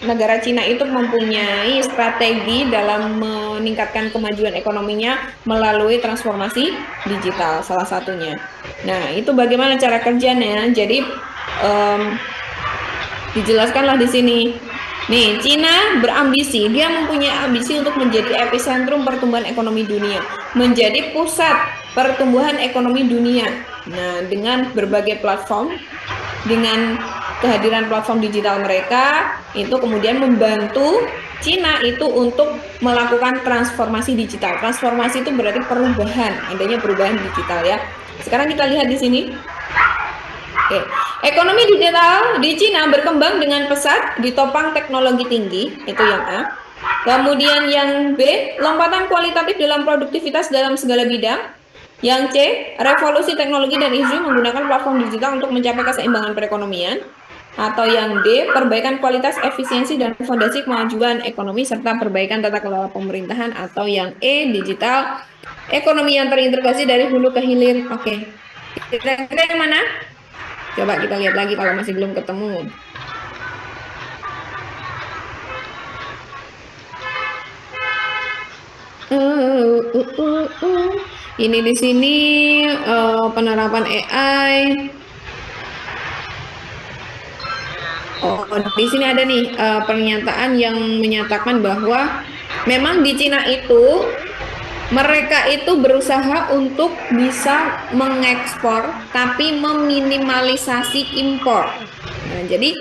A: negara Cina itu mempunyai strategi dalam meningkatkan kemajuan ekonominya melalui transformasi digital salah satunya. Nah, itu bagaimana cara kerjanya? Jadi dijelaskanlah di sini. Nih, Cina berambisi, dia mempunyai ambisi untuk menjadi epicentrum pertumbuhan ekonomi dunia, menjadi pusat pertumbuhan ekonomi dunia. Nah, dengan berbagai platform, dengan kehadiran platform digital mereka, itu kemudian membantu Cina itu untuk melakukan transformasi digital. Transformasi itu berarti perubahan, adanya perubahan digital ya. Sekarang kita lihat di sini. Oke. Ekonomi digital di Cina berkembang dengan pesat, ditopang teknologi tinggi, itu yang A. Kemudian yang B, lompatan kualitatif dalam produktivitas dalam segala bidang. Yang C, revolusi teknologi dan industri menggunakan platform digital untuk mencapai keseimbangan perekonomian. Atau yang D, perbaikan kualitas, efisiensi, dan fondasi kemajuan ekonomi serta perbaikan tata kelola pemerintahan. Atau yang E, digital, ekonomi yang terintegrasi dari hulu ke hilir. Oke. Kira-kira yang mana? Coba kita lihat lagi kalau masih belum ketemu. Ini di sini penerapan AI. Oh, di sini ada nih pernyataan yang menyatakan bahwa memang di Cina itu mereka itu berusaha untuk bisa mengekspor tapi meminimalisasi impor. Nah, jadi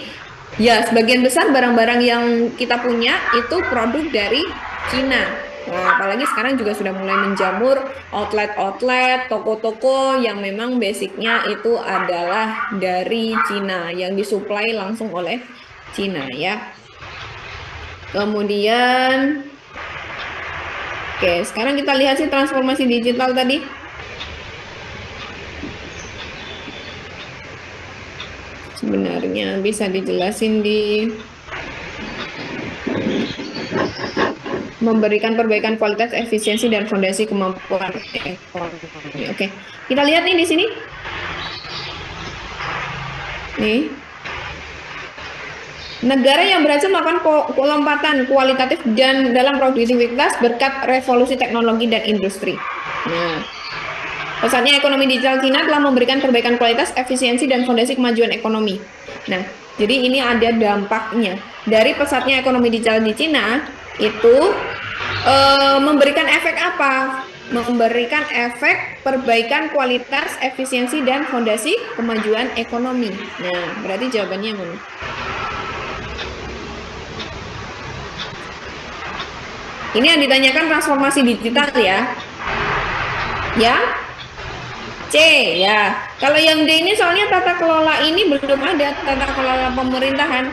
A: ya sebagian besar barang-barang yang kita punya itu produk dari Cina. Nah, apalagi sekarang juga sudah mulai menjamur outlet-outlet, toko-toko yang memang basicnya itu adalah dari Cina, yang disuplai langsung oleh Cina ya. Kemudian oke, sekarang kita lihat sih transformasi digital tadi. Sebenarnya bisa dijelasin di memberikan perbaikan kualitas, efisiensi, dan fondasi kemampuan ekonomi. Oke, kita lihat nih di sini. Nih. Negara yang berhasil melakukan lompatan kualitatif dan dalam produktivitas berkat revolusi teknologi dan industri. Nah, pesatnya ekonomi digital Cina telah memberikan perbaikan kualitas, efisiensi, dan fondasi kemajuan ekonomi. Nah, jadi ini ada dampaknya. Dari pesatnya ekonomi digital di Cina, itu memberikan efek apa? Memberikan efek perbaikan kualitas, efisiensi, dan fondasi kemajuan ekonomi. Nah, berarti jawabannya mana? Ini yang ditanyakan transformasi digital ya. Ya? C ya. Kalau yang D ini soalnya tata kelola ini belum ada, tata kelola pemerintahan.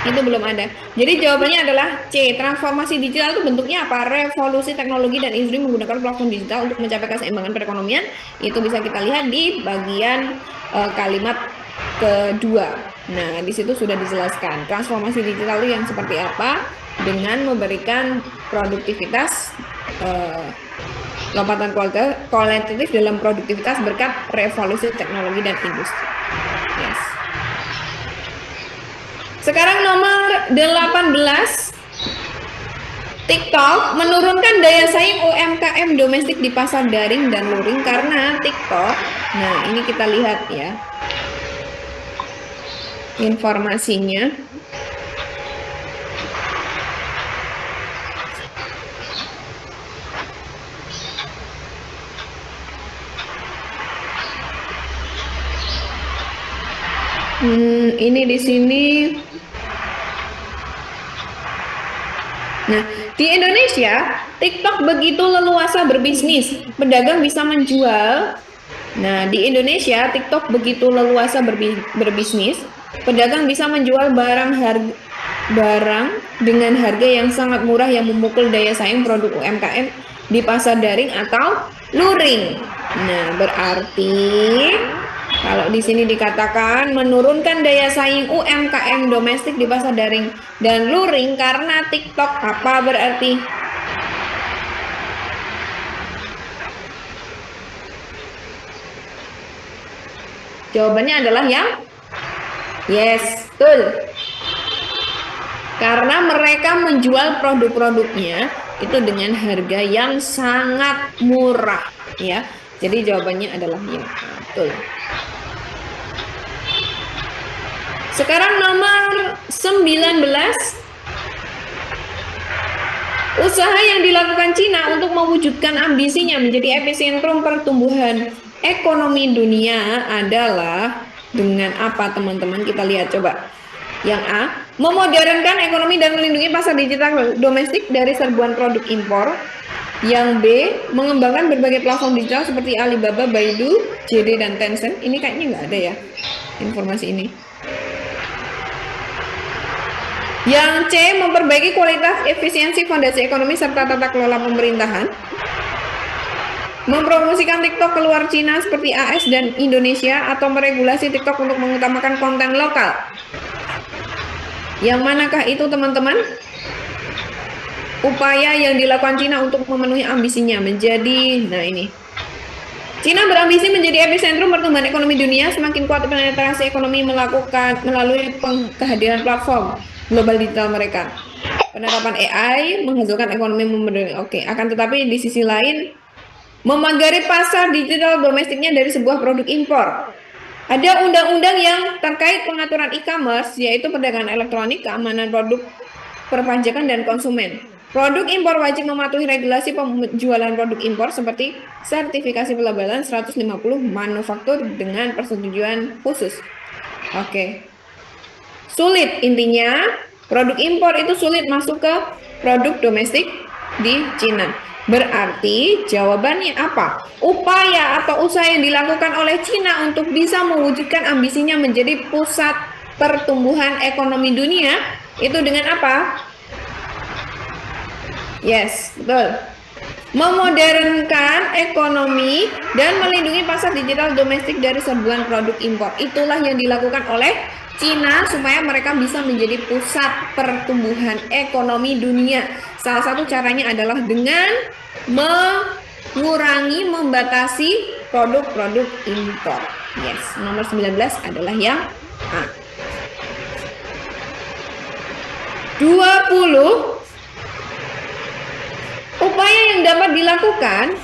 A: Itu belum ada. Jadi jawabannya adalah C. Transformasi digital itu bentuknya apa? Revolusi teknologi dan industri menggunakan platform digital untuk mencapai keseimbangan perekonomian. Itu bisa kita lihat di bagian kalimat kedua. Nah, di situ sudah dijelaskan. Transformasi digital itu yang seperti apa? Dengan memberikan produktivitas lompatan kualitatif dalam produktivitas berkat revolusi teknologi dan industri. Yes. Sekarang nomor 18. TikTok menurunkan daya saing UMKM domestik di pasar daring dan luring karena TikTok. Nah, ini kita lihat ya. Informasinya. Ini di sini. Nah, di Indonesia, TikTok begitu leluasa berbisnis. Pedagang bisa menjual. Nah, di Indonesia, TikTok begitu leluasa berbisnis. Pedagang bisa menjual barang dengan harga yang sangat murah yang memukul daya saing produk UMKM di pasar daring atau luring. Nah, berarti kalau di sini dikatakan menurunkan daya saing UMKM domestik di pasar daring dan luring karena TikTok, apa berarti? Jawabannya adalah yang yes, betul. Karena mereka menjual produk-produknya itu dengan harga yang sangat murah, ya. Jadi jawabannya adalah yang betul. Sekarang nomor 19. Usaha yang dilakukan Cina untuk mewujudkan ambisinya menjadi epicentrum pertumbuhan ekonomi dunia adalah dengan apa, teman-teman? Kita lihat coba. Yang A, memodernkan ekonomi dan melindungi pasar digital domestik dari serbuan produk impor. Yang B, mengembangkan berbagai platform digital seperti Alibaba, Baidu, JD, dan Tencent. Ini kayaknya nggak ada ya informasi ini. Yang C, memperbaiki kualitas, efisiensi, fondasi ekonomi, serta tata kelola pemerintahan. Mempromosikan TikTok keluar Cina seperti AS dan Indonesia, atau meregulasi TikTok untuk mengutamakan konten lokal. Yang manakah itu, teman-teman? Upaya yang dilakukan Cina untuk memenuhi ambisinya menjadi, nah ini. Cina berambisi menjadi epicentrum pertumbuhan ekonomi dunia. Semakin kuat penetrasi ekonomi melalui kehadiran platform global digital mereka. Penerapan AI menghasilkan ekonomi modern. Oke, akan tetapi di sisi lain memagari pasar digital domestiknya dari sebuah produk impor. Ada undang-undang yang terkait pengaturan e-commerce, yaitu perdagangan elektronik, keamanan produk, perpajakan, dan konsumen. Produk impor wajib mematuhi regulasi penjualan produk impor seperti sertifikasi pelabelan 150 manufaktur dengan persetujuan khusus. Oke. Sulit, intinya produk impor itu sulit masuk ke produk domestik di Cina. Berarti jawabannya apa? Upaya atau usaha yang dilakukan oleh Cina untuk bisa mewujudkan ambisinya menjadi pusat pertumbuhan ekonomi dunia itu dengan apa? Yes, betul. Memodernkan ekonomi dan melindungi pasar digital domestik dari serbuan produk impor. Itulah yang dilakukan oleh Cina supaya mereka bisa menjadi pusat pertumbuhan ekonomi dunia. Salah satu caranya adalah dengan membatasi produk-produk impor. Yes, nomor 19 adalah yang A. 20. Upaya yang dapat dilakukan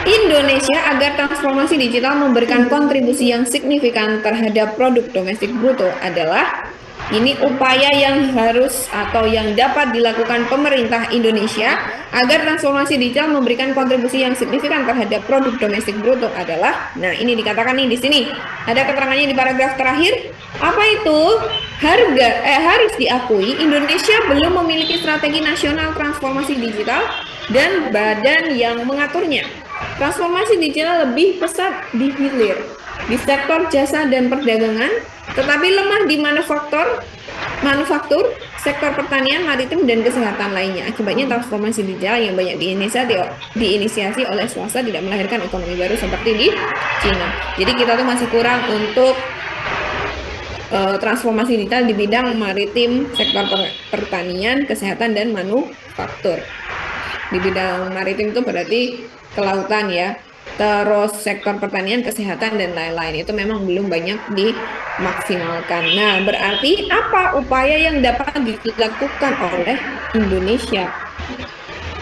A: Indonesia agar transformasi digital memberikan kontribusi yang signifikan terhadap produk domestik bruto adalah ini upaya yang harus atau yang dapat dilakukan pemerintah Indonesia agar transformasi digital memberikan kontribusi yang signifikan terhadap produk domestik bruto adalah, nah ini dikatakan nih di sini ada keterangannya di paragraf terakhir. Apa itu? Harus diakui Indonesia belum memiliki strategi nasional transformasi digital dan badan yang mengaturnya. Transformasi digital lebih pesat di hilir. di sektor jasa dan perdagangan, tetapi lemah di manufaktur, sektor pertanian, maritim, dan kesehatan lainnya. Akibatnya transformasi digital yang banyak diinisiasi oleh swasta tidak melahirkan ekonomi baru seperti di Cina. Jadi kita tuh masih kurang untuk transformasi digital di bidang maritim, sektor pertanian, kesehatan, dan manufaktur. Di bidang maritim itu berarti kelautan ya. Terus sektor pertanian, kesehatan, dan lain-lain itu memang belum banyak dimaksimalkan. Nah, berarti apa upaya yang dapat dilakukan oleh Indonesia?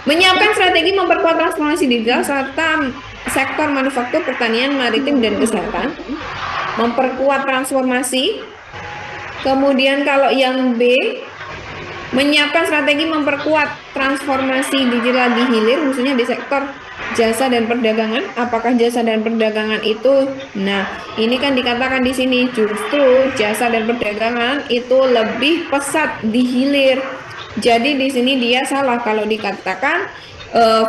A: Menyiapkan strategi memperkuat transformasi digital serta sektor manufaktur, pertanian, maritim, dan kesehatan. Memperkuat transformasi. Kemudian kalau yang B, menyiapkan strategi memperkuat transformasi digital di hilir, khususnya di sektor jasa dan perdagangan. Apakah jasa dan perdagangan itu? Nah, ini kan dikatakan di sini justru jasa dan perdagangan itu lebih pesat di hilir. Jadi di sini dia salah kalau dikatakan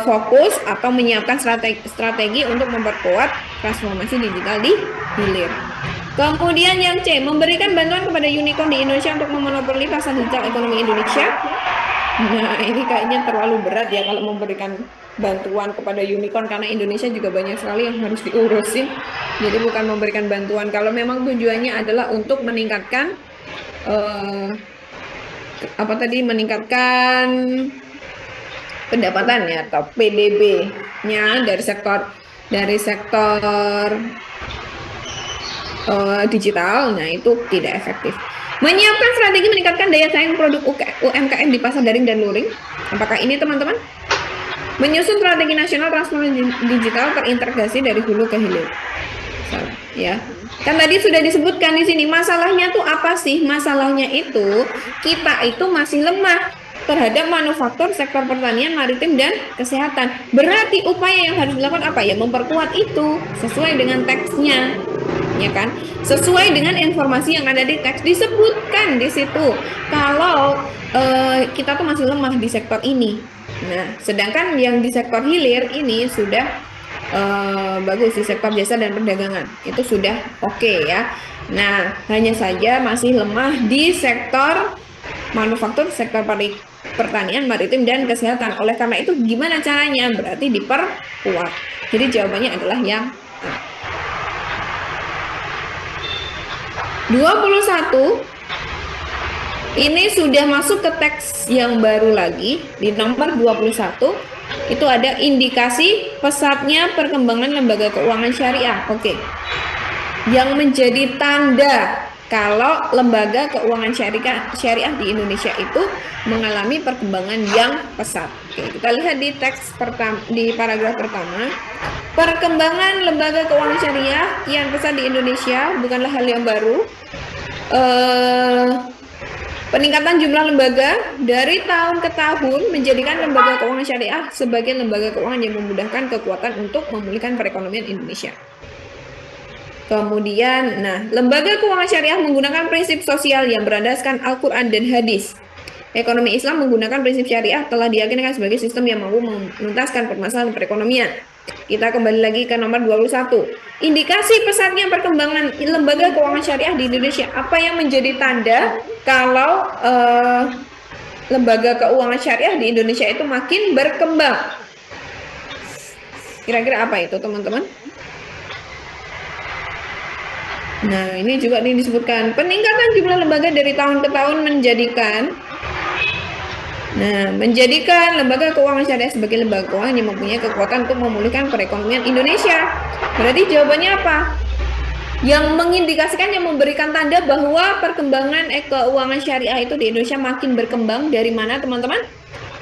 A: fokus atau menyiapkan strategi untuk memperkuat transformasi digital di hilir. Kemudian yang C, memberikan bantuan kepada unicorn di Indonesia untuk memonopoli pasar digital ekonomi Indonesia. Nah, ini kayaknya terlalu berat ya kalau memberikan bantuan kepada unicorn, karena Indonesia juga banyak sekali yang harus diurusin. Jadi bukan memberikan bantuan. Kalau memang tujuannya adalah untuk meningkatkan meningkatkan pendapatan ya, atau PDB-nya dari sektor digital, nah itu tidak efektif. Menyiapkan strategi meningkatkan daya saing produk UMKM di pasar daring dan luring. Apakah ini teman-teman? Menyusun strategi nasional transformasi digital terintegrasi dari hulu ke hilir. Ya, kan tadi sudah disebutkan di sini masalahnya tuh apa sih? Masalahnya itu kita itu masih lemah terhadap manufaktur, sektor pertanian, maritim, dan kesehatan. Berarti upaya yang harus dilakukan apa ya? Memperkuat itu sesuai dengan teksnya, ya kan? Sesuai dengan informasi yang ada di teks, disebutkan di situ kalau kita tuh masih lemah di sektor ini. Nah, sedangkan yang di sektor hilir ini sudah bagus, di sektor jasa dan perdagangan itu sudah oke ya. Nah, hanya saja masih lemah di sektor manufaktur, sektor pertanian, maritim, dan kesehatan. Oleh karena itu gimana caranya? Berarti diperkuat. Jadi jawabannya adalah yang A. 21 ini sudah masuk ke teks yang baru lagi. Di nomor 21 itu ada indikasi pesatnya perkembangan lembaga keuangan syariah. Oke. Yang menjadi tanda kalau lembaga keuangan syariah di Indonesia itu mengalami perkembangan yang pesat. Oke, kita lihat di teks pertama, di paragraf pertama. Perkembangan lembaga keuangan syariah kian pesat di Indonesia bukanlah hal yang baru. Peningkatan jumlah lembaga dari tahun ke tahun menjadikan lembaga keuangan syariah sebagai lembaga keuangan yang memudahkan kekuatan untuk memulihkan perekonomian Indonesia. Kemudian, lembaga keuangan syariah menggunakan prinsip sosial yang berlandaskan Al-Quran dan hadis. Ekonomi Islam menggunakan prinsip syariah telah diyakinkan sebagai sistem yang mampu menuntaskan permasalahan perekonomian. Kita kembali lagi ke nomor 21. Indikasi pesatnya perkembangan lembaga keuangan syariah di Indonesia. Apa yang menjadi tanda kalau lembaga keuangan syariah di Indonesia itu makin berkembang? Kira-kira apa itu, teman-teman? Nah, ini juga disebutkan peningkatan jumlah lembaga dari tahun ke tahun menjadikan lembaga keuangan syariah sebagai lembaga keuangan yang mempunyai kekuatan untuk memulihkan perekonomian Indonesia. Berarti jawabannya apa? Yang mengindikasikan, yang memberikan tanda bahwa perkembangan keuangan syariah itu di Indonesia makin berkembang dari mana, teman-teman?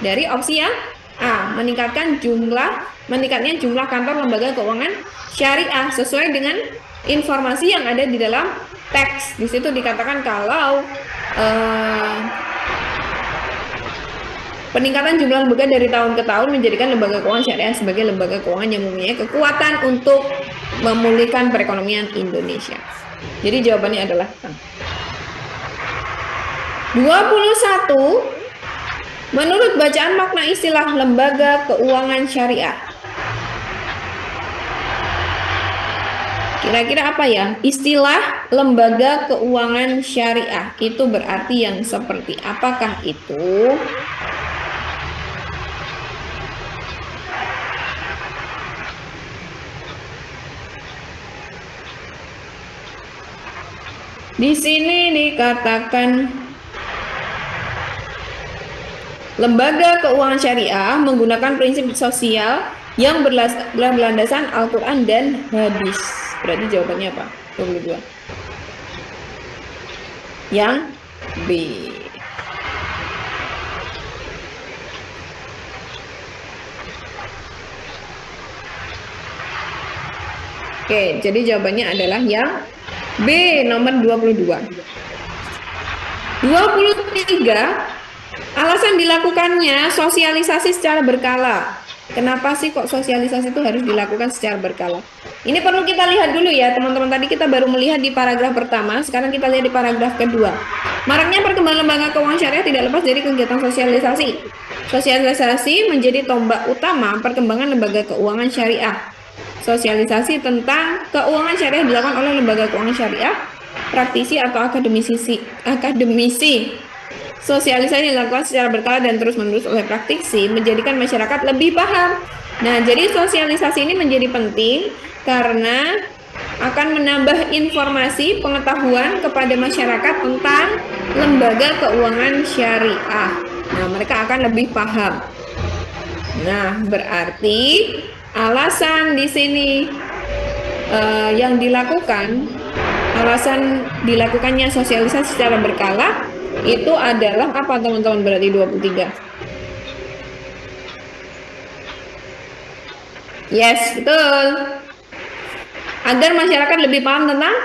A: Dari opsi yang A, meningkatnya jumlah kantor lembaga keuangan syariah sesuai dengan informasi yang ada di dalam teks. Di situ dikatakan kalau peningkatan jumlah lembaga dari tahun ke tahun menjadikan lembaga keuangan syariah sebagai lembaga keuangan yang mempunyai kekuatan untuk memulihkan perekonomian Indonesia. Jadi jawabannya adalah 21. Menurut bacaan makna istilah lembaga keuangan syariah, Kira-kira apa ya? Istilah lembaga keuangan syariah itu berarti yang seperti apakah itu? Di sini dikatakan lembaga keuangan syariah menggunakan prinsip sosial yang berlandasan Al-Quran dan hadis. Berarti jawabannya apa? 22. Yang B. Oke, jadi jawabannya adalah yang B, nomor 22. 23, alasan dilakukannya sosialisasi secara berkala. Kenapa sih kok sosialisasi itu harus dilakukan secara berkala? Ini perlu kita lihat dulu ya, teman-teman. Tadi kita baru melihat di paragraf pertama, sekarang kita lihat di paragraf kedua. Maraknya perkembangan lembaga keuangan syariah tidak lepas dari kegiatan sosialisasi. Sosialisasi menjadi tombak utama perkembangan lembaga keuangan syariah. Sosialisasi tentang keuangan syariah dilakukan oleh lembaga keuangan syariah, praktisi atau akademisi. Sosialisasi dilakukan secara berkala dan terus-menerus oleh praktisi menjadikan masyarakat lebih paham. Nah, jadi sosialisasi ini menjadi penting karena akan menambah informasi pengetahuan kepada masyarakat tentang lembaga keuangan syariah. Nah, mereka akan lebih paham. Nah, berarti alasan di sini yang dilakukan, alasan dilakukannya sosialisasi secara berkala itu adalah apa teman-teman? Berarti 23. Yes, betul. Agar masyarakat lebih paham tentang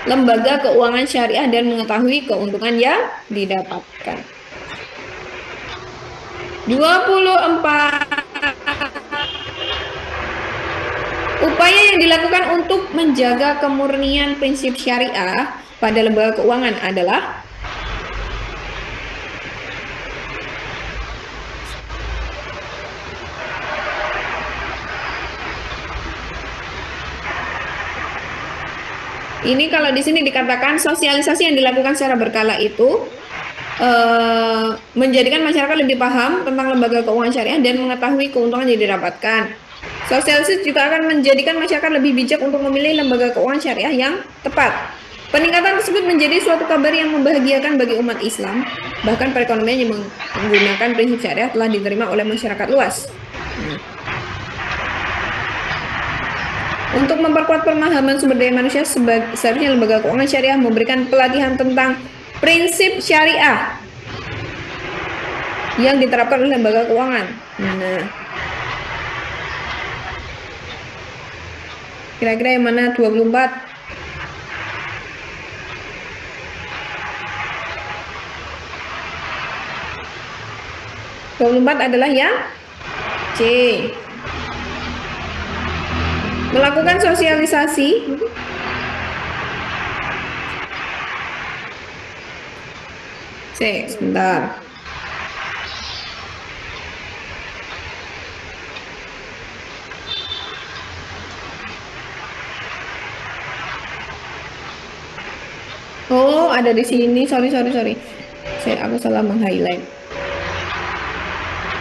A: lembaga keuangan syariah dan mengetahui keuntungan yang didapatkan. 24. Upaya yang dilakukan untuk menjaga kemurnian prinsip syariah pada lembaga keuangan adalah ini kalau di sini dikatakan sosialisasi yang dilakukan secara berkala itu menjadikan masyarakat lebih paham tentang lembaga keuangan syariah dan mengetahui keuntungan yang didapatkan. Sosialisasi juga akan menjadikan masyarakat lebih bijak untuk memilih lembaga keuangan syariah yang tepat. Peningkatan tersebut menjadi suatu kabar yang membahagiakan bagi umat Islam. Bahkan perekonomian yang menggunakan prinsip syariah telah diterima oleh masyarakat luas. Untuk memperkuat pemahaman sumber daya manusia, seharusnya lembaga keuangan syariah memberikan pelatihan tentang prinsip syariah yang diterapkan oleh lembaga keuangan. Nah, kira-kira yang mana? 24. Adalah yang C. Melakukan sosialisasi sebentar. Oh, ada di sini. Sorry. Aku salah meng-highlight.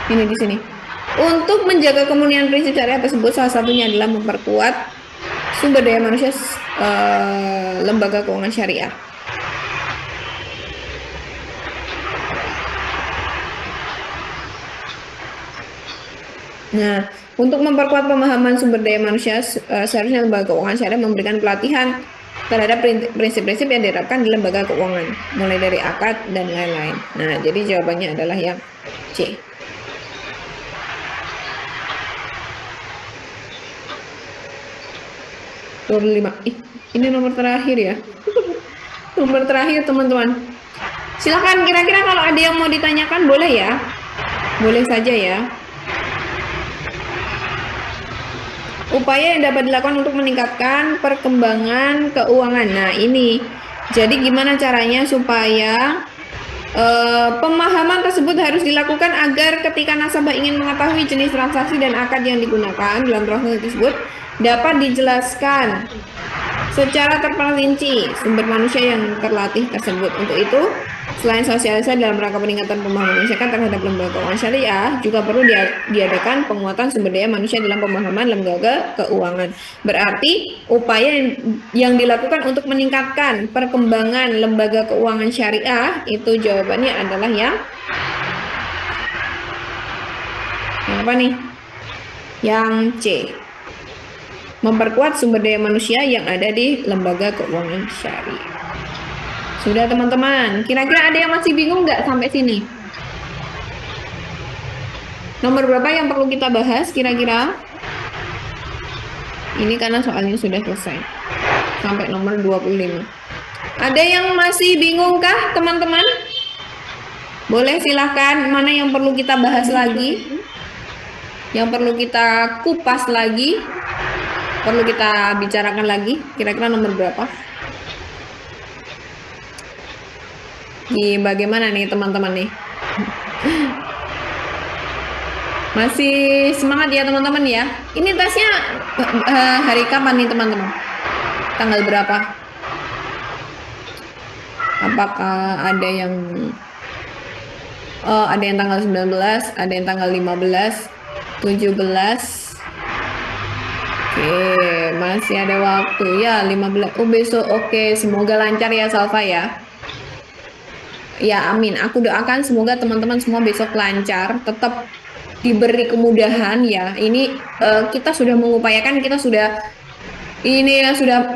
A: Ini di sini. Untuk menjaga kemurnian prinsip syariah tersebut, salah satunya adalah memperkuat sumber daya manusia lembaga keuangan syariah. Nah, untuk memperkuat pemahaman sumber daya manusia, seharusnya lembaga keuangan syariah memberikan pelatihan terhadap prinsip-prinsip yang diterapkan di lembaga keuangan, mulai dari akad dan lain-lain. Nah, jadi jawabannya adalah yang C. Ini nomor terakhir ya. Nomor terakhir teman-teman. Silakan kira-kira kalau ada yang mau ditanyakan boleh ya. Boleh saja ya. Upaya yang dapat dilakukan untuk meningkatkan perkembangan keuangan. Nah, ini. Jadi gimana caranya supaya pemahaman tersebut harus dilakukan agar ketika nasabah ingin mengetahui jenis transaksi dan akad yang digunakan dalam transaksi tersebut dapat dijelaskan secara terperinci sumber manusia yang terlatih tersebut. Untuk itu, selain sosialisasi dalam rangka peningkatan pemahaman masyarakat terhadap lembaga keuangan syariah, juga perlu diadakan penguatan sumber daya manusia dalam pemahaman lembaga keuangan. Berarti, upaya yang dilakukan untuk meningkatkan perkembangan lembaga keuangan syariah, itu jawabannya adalah yang apa nih? Yang C. Memperkuat sumber daya manusia yang ada di lembaga keuangan syariah. Sudah teman-teman, kira-kira ada yang masih bingung nggak sampai sini? Nomor berapa yang perlu kita bahas kira-kira? Ini karena soalnya sudah selesai. Sampai nomor 25. Ada yang masih bingung kah teman-teman? Boleh silahkan, mana yang perlu kita bahas lagi? Yang perlu kita kupas lagi? Perlu kita bicarakan lagi? Kira-kira nomor berapa? Bagaimana nih teman-teman nih? Masih semangat ya teman-teman ya? Ini tesnya hari kapan nih teman-teman? Tanggal berapa? Apakah ada yang ada yang tanggal 19, ada yang tanggal 15, 17. Oke, masih ada waktu ya 15. Oh, besok. Oke, semoga lancar ya Salva ya. Ya, amin. Aku doakan semoga teman-teman semua besok lancar, tetap diberi kemudahan ya. Ini kita sudah mengupayakan, kita sudah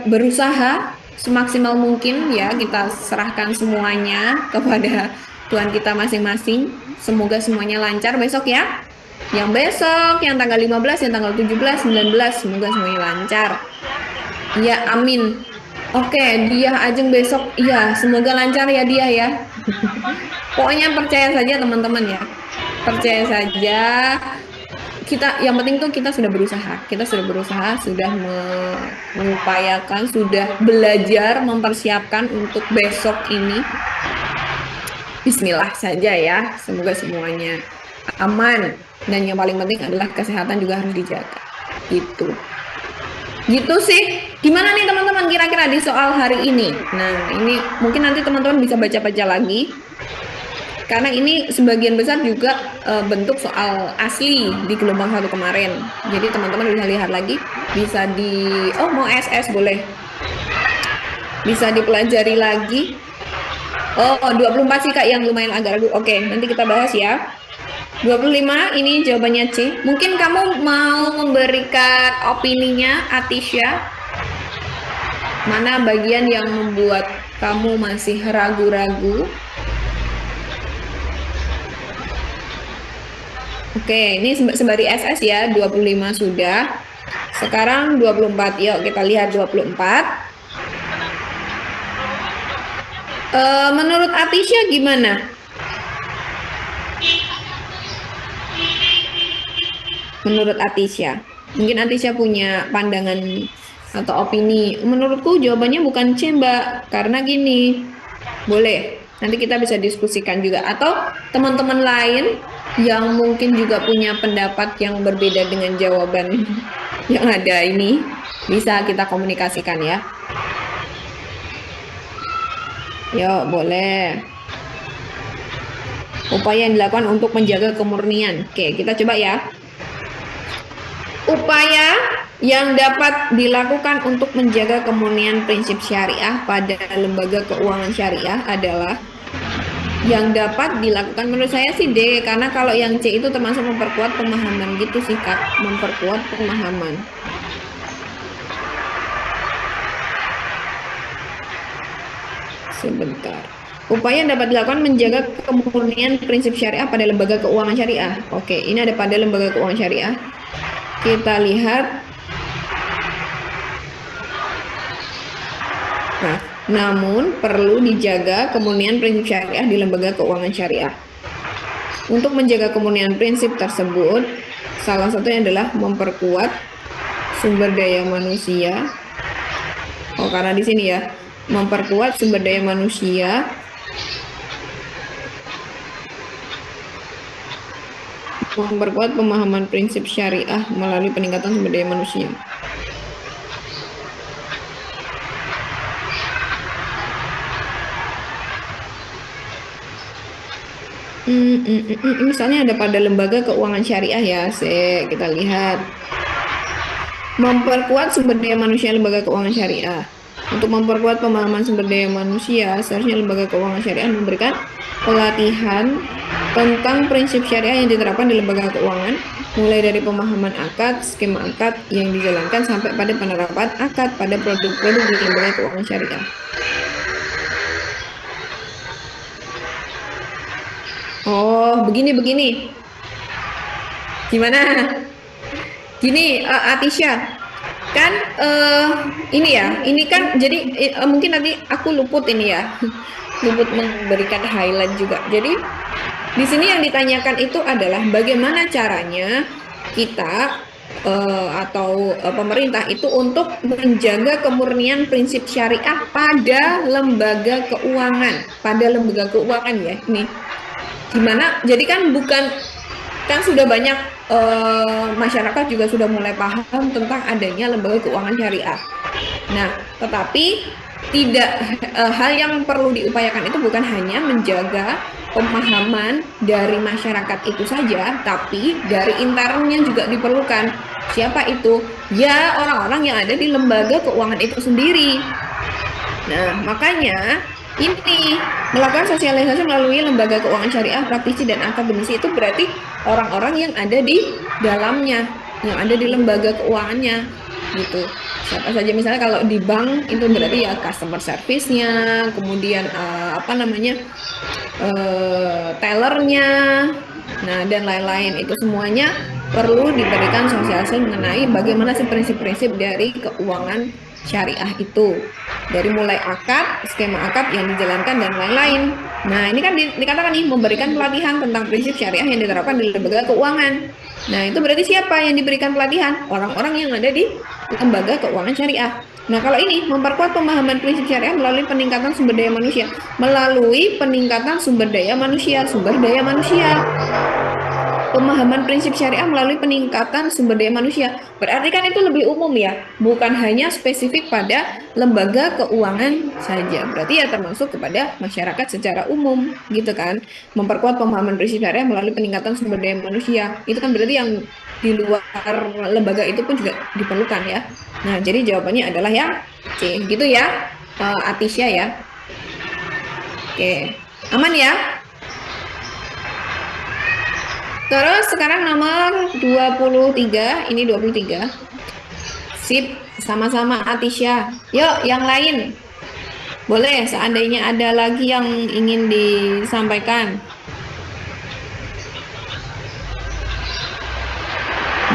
A: berusaha semaksimal mungkin ya, kita serahkan semuanya kepada Tuhan kita masing-masing. Semoga semuanya lancar besok ya. Yang besok, yang tanggal 15, yang tanggal 17, 19, semoga semuanya lancar. Ya, amin. Oke, dia Ajeng besok. Iya, semoga lancar ya dia ya. Pokoknya percaya saja teman-teman ya. Percaya saja. Yang penting tuh kita sudah berusaha. Kita sudah berusaha, sudah mengupayakan, sudah belajar, mempersiapkan untuk besok ini. Bismillah saja ya. Semoga semuanya aman. Dan yang paling penting adalah kesehatan juga harus dijaga. Gitu sih. Gimana nih teman-teman kira-kira di soal hari ini? Nah, ini mungkin nanti teman-teman bisa baca-baca lagi. Karena ini sebagian besar juga bentuk soal asli di gelombang 1 kemarin. Jadi teman-teman bisa lihat lagi. Bisa mau SS boleh. Bisa dipelajari lagi. Oh, 24 sih Kak yang lumayan agak ragu. Oke, nanti kita bahas ya. 25 ini jawabannya C. Mungkin kamu mau memberikan opininya, Atisha. Mana bagian yang membuat kamu masih ragu-ragu? Oke, ini sembari SS ya, 25 sudah. Sekarang 24, yuk kita lihat 24. Menurut Atisha gimana? Menurut Atisha, mungkin Atisha punya pandangan atau opini. Menurutku jawabannya bukan C, Mbak, karena gini. Boleh, nanti kita bisa diskusikan juga. Atau teman-teman lain yang mungkin juga punya pendapat yang berbeda dengan jawaban yang ada ini, bisa kita komunikasikan ya. Yuk, boleh. Upaya yang dilakukan untuk menjaga kemurnian. Oke, kita coba ya. Upaya yang dapat dilakukan untuk menjaga kemurnian prinsip syariah pada lembaga keuangan syariah adalah yang dapat dilakukan menurut saya sih D, karena kalau yang C itu termasuk memperkuat pemahaman gitu sih Kak, memperkuat pemahaman. Sebentar. Upaya yang dapat dilakukan menjaga kemurnian prinsip syariah pada lembaga keuangan syariah. Oke, ini ada pada lembaga keuangan syariah. Kita lihat. Nah, namun perlu dijaga kemurnian prinsip syariah di lembaga keuangan syariah. Untuk menjaga kemurnian prinsip tersebut, salah satunya adalah memperkuat sumber daya manusia. Oh, karena di sini ya, memperkuat sumber daya manusia memperkuat pemahaman prinsip syariah melalui peningkatan sumber daya manusia. Misalnya ada pada lembaga keuangan syariah ya, kita lihat. Memperkuat sumber daya manusia lembaga keuangan syariah. Untuk memperkuat pemahaman sumber daya manusia, seharusnya lembaga keuangan syariah memberikan pelatihan tentang prinsip syariah yang diterapkan di lembaga keuangan, mulai dari pemahaman akad, skema akad yang dijalankan sampai pada penerapan akad pada produk-produk di lembaga keuangan syariah. Oh, begini. Gimana? Gini, Atisha, kan ini kan jadi mungkin nanti aku luput ini ya, luput memberikan highlight juga. Jadi di sini yang ditanyakan itu adalah bagaimana caranya kita atau pemerintah itu untuk menjaga kemurnian prinsip syariah pada lembaga keuangan ya. Ini gimana? Jadi kan sudah banyak masyarakat juga sudah mulai paham tentang adanya lembaga keuangan syariah. Nah, tetapi tidak hal yang perlu diupayakan itu bukan hanya menjaga pemahaman dari masyarakat itu saja, tapi dari internalnya juga diperlukan. Siapa itu? Ya, orang-orang yang ada di lembaga keuangan itu sendiri. Nah, makanya ini melakukan sosialisasi melalui lembaga keuangan syariah, praktisi dan akademisi itu berarti orang-orang yang ada di dalamnya, yang ada di lembaga keuangannya gitu. Siapa saja misalnya kalau di bank itu berarti ya customer service-nya, kemudian apa namanya tellernya, nah dan lain-lain itu semuanya perlu diberikan sosialisasi mengenai bagaimana sih prinsip-prinsip dari keuangan syariah itu. Dari mulai akad, skema akad yang dijalankan dan lain-lain. Nah, ini kan dikatakan nih memberikan pelatihan tentang prinsip syariah yang diterapkan di lembaga keuangan. Nah, itu berarti siapa yang diberikan pelatihan? Orang-orang yang ada di lembaga keuangan syariah. Nah, kalau ini memperkuat pemahaman prinsip syariah melalui peningkatan sumber daya manusia, sumber daya manusia. Pemahaman prinsip syariah melalui peningkatan sumber daya manusia. Berarti kan itu lebih umum ya, bukan hanya spesifik pada lembaga keuangan saja. Berarti ya termasuk kepada masyarakat secara umum, gitu kan. Memperkuat pemahaman prinsip syariah melalui peningkatan sumber daya manusia. Itu kan berarti yang di luar lembaga itu pun juga diperlukan ya. Nah, jadi jawabannya adalah yang C. Gitu ya, Atisya ya. Oke, aman ya? Terus sekarang nomor 23, ini 23. Sip, sama-sama Atisya. Yuk, yang lain. Boleh, seandainya ada lagi yang ingin disampaikan.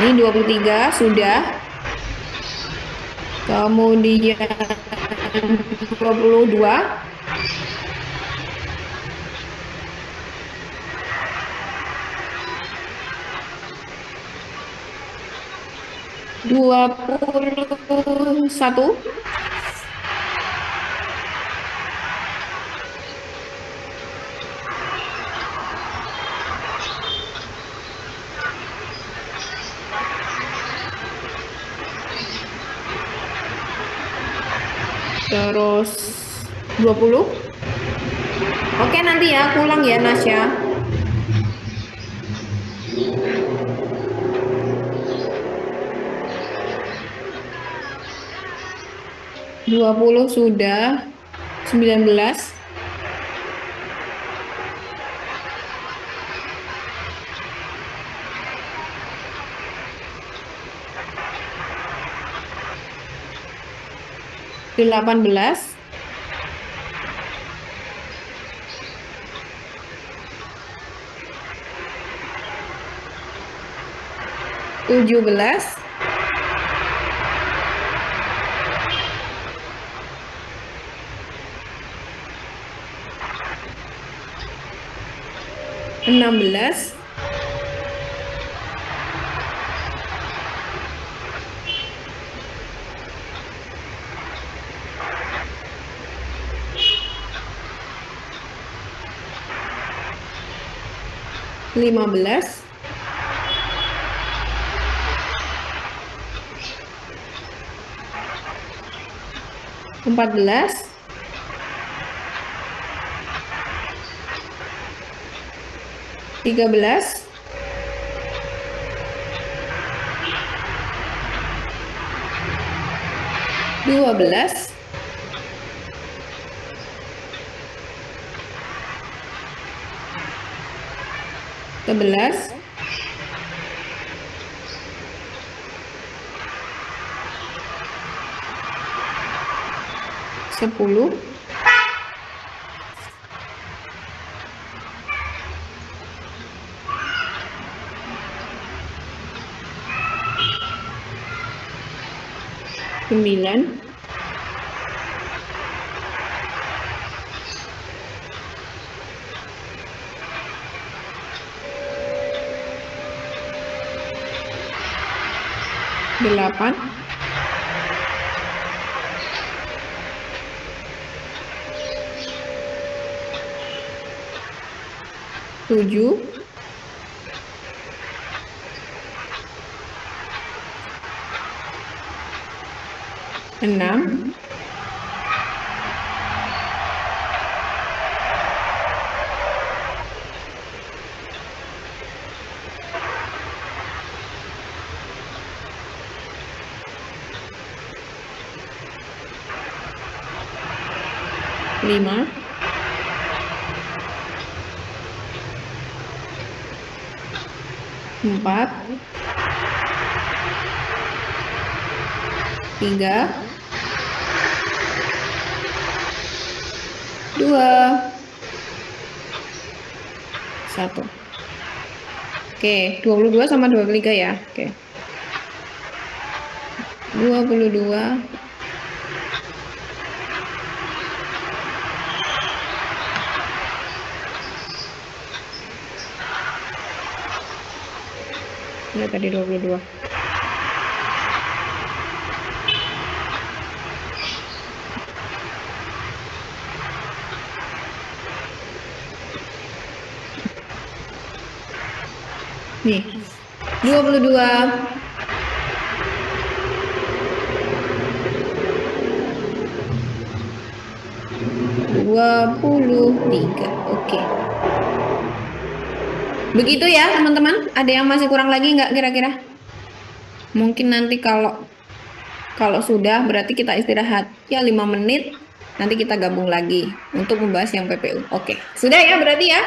A: Ini 23 sudah. Kemudian 22. Dua puluh satu. Terus 20. Oke, nanti ya aku ulang ya Nasya. 20 sudah. 19. 18. 17. 16. 15. 14. 15. 13. 12. 11. 10. 9. 8. 7. 6. 5. 4. 3. 2. 1. Oke, 22 sama 23 ya. Oke. 22. 22. Tadi 22. Nih, 22. 23. Oke. Begitu ya, teman-teman. Ada yang masih kurang lagi nggak kira-kira? Mungkin nanti kalau sudah berarti kita istirahat ya 5 menit. Nanti kita gabung lagi untuk membahas yang PPU. Oke, sudah ya berarti ya.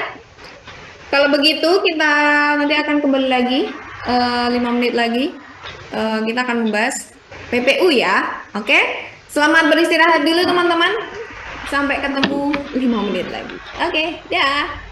A: Kalau begitu kita nanti akan kembali lagi 5 menit lagi. Kita akan membahas PPU ya. Oke. Selamat beristirahat dulu teman-teman. Sampai ketemu 5 menit lagi. Oke, dah.